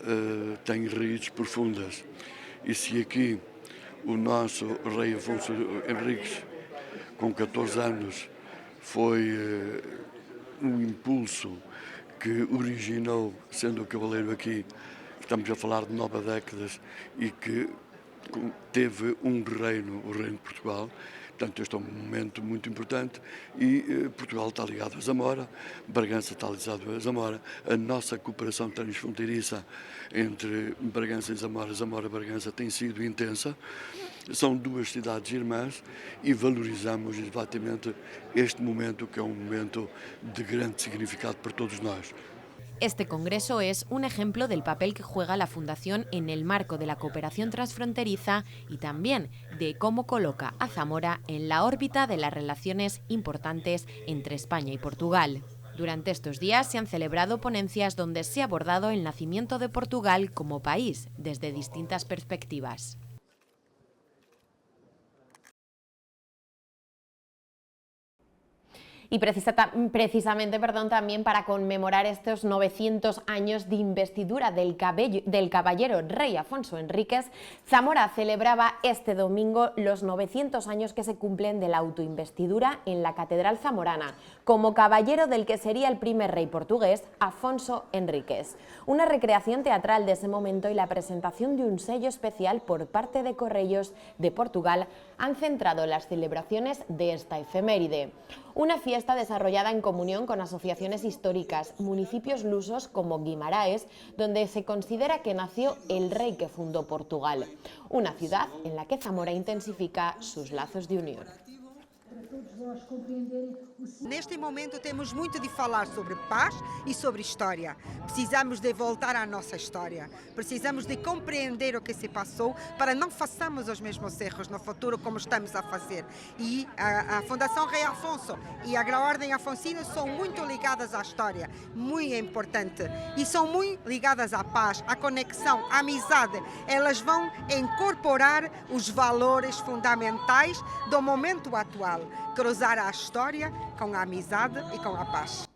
tem raízes profundas. E se aqui o nosso rei Afonso Henriques, com 14 anos, foi um impulso que originou, sendo o cavaleiro aqui, estamos a falar de 9 décadas, e que teve um reino, o reino de Portugal. Portanto, este é um momento muito importante e Portugal está ligado a Zamora, Bragança está ligado a Zamora, a nossa cooperação transfronteiriça entre Bragança e Zamora, Zamora-Bragança tem sido intensa, são duas cidades irmãs e valorizamos exatamente este momento que é um momento de grande significado para todos nós. Este congreso es un ejemplo del papel que juega la Fundación en el marco de la cooperación transfronteriza y también de cómo coloca a Zamora en la órbita de las relaciones importantes entre España y Portugal. Durante estos días se han celebrado ponencias donde se ha abordado el nacimiento de Portugal como país desde distintas perspectivas. Y precisamente también para conmemorar estos 900 años de investidura del caballero rey Afonso Enríquez, Zamora celebraba este domingo los 900 años que se cumplen de la autoinvestidura en la Catedral Zamorana, como caballero del que sería el primer rey portugués, Afonso Enríquez. Una recreación teatral de ese momento y la presentación de un sello especial por parte de Correios de Portugal han centrado las celebraciones de esta efeméride. Una fiesta desarrollada en comunión con asociaciones históricas, municipios lusos como Guimaraes, donde se considera que nació el rey que fundó Portugal, una ciudad en la que Zamora intensifica sus lazos de unión. Neste momento temos muito de falar sobre paz e sobre história. Precisamos de voltar à nossa história. Precisamos de compreender o que se passou para não façamos os mesmos erros no futuro como estamos a fazer. E a Fundação Rei Afonso e a Ordem Afonsina são muito ligadas à história, muito importante. E são muito ligadas à paz, à conexão, à amizade. Elas vão incorporar os valores fundamentais do momento atual. Cruzar a historia con la amistad y con la paz.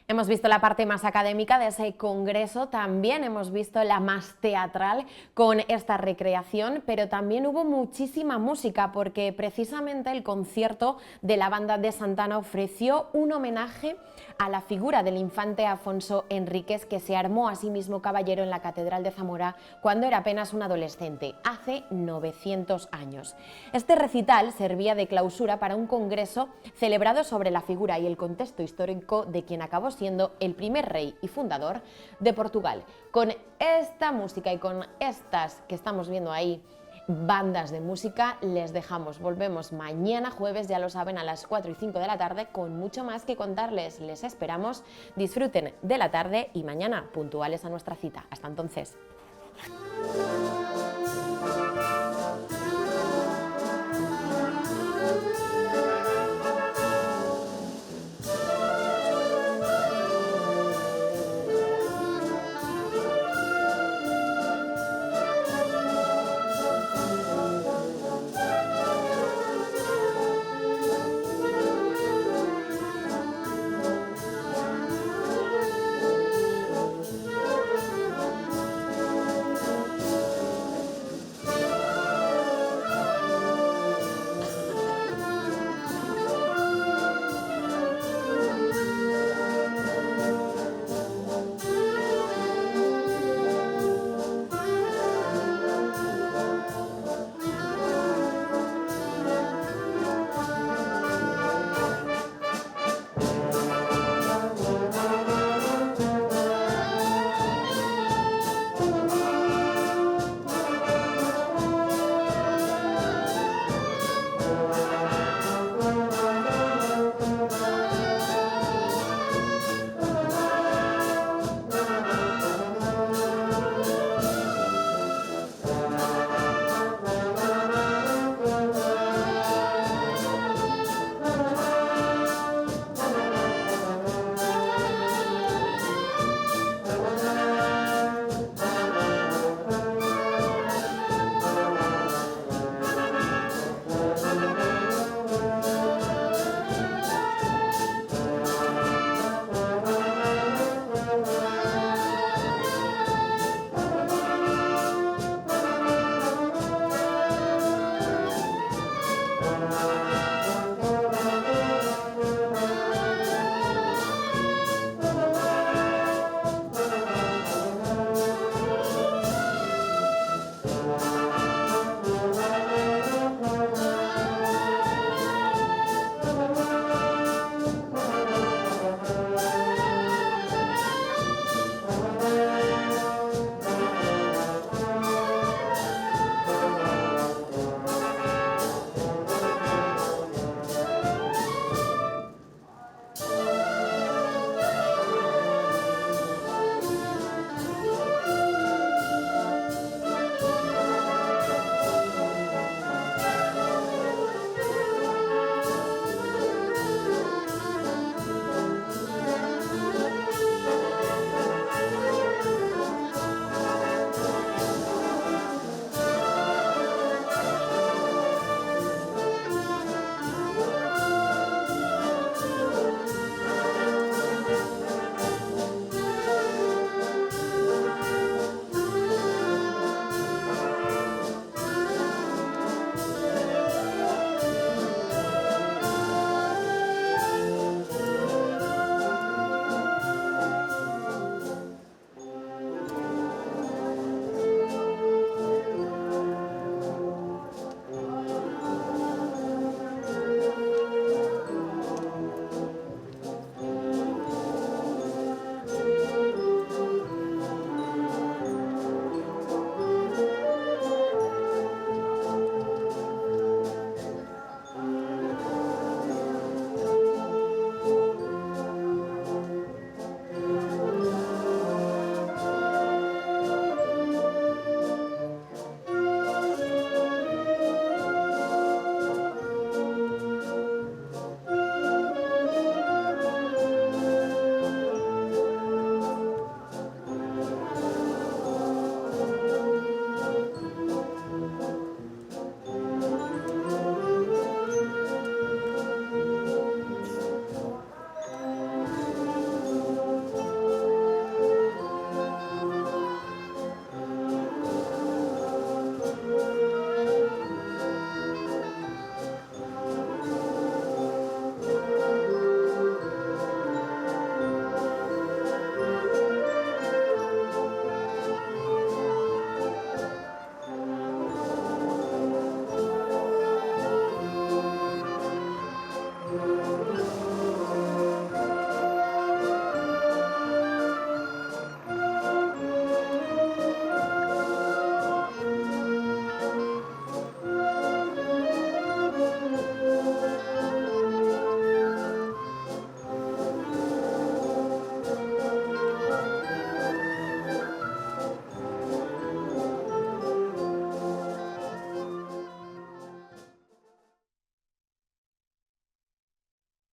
Hemos visto la parte más académica de ese congreso, también hemos visto la más teatral con esta recreación, pero también hubo muchísima música porque precisamente el concierto de la banda de Santana ofreció un homenaje a la figura del infante Afonso Enríquez, que se armó a sí mismo caballero en la Catedral de Zamora cuando era apenas un adolescente, hace 900 años. Este recital servía de clausura para un congreso celebrado sobre la figura y el contexto histórico de quien acabó siendo el primer rey y fundador de Portugal. Con esta música y con estas que estamos viendo ahí, bandas de música, les dejamos. Volvemos mañana jueves, ya lo saben, a las 4 y 5 de la tarde con mucho más que contarles. Les esperamos, disfruten de la tarde y mañana puntuales a nuestra cita. Hasta entonces.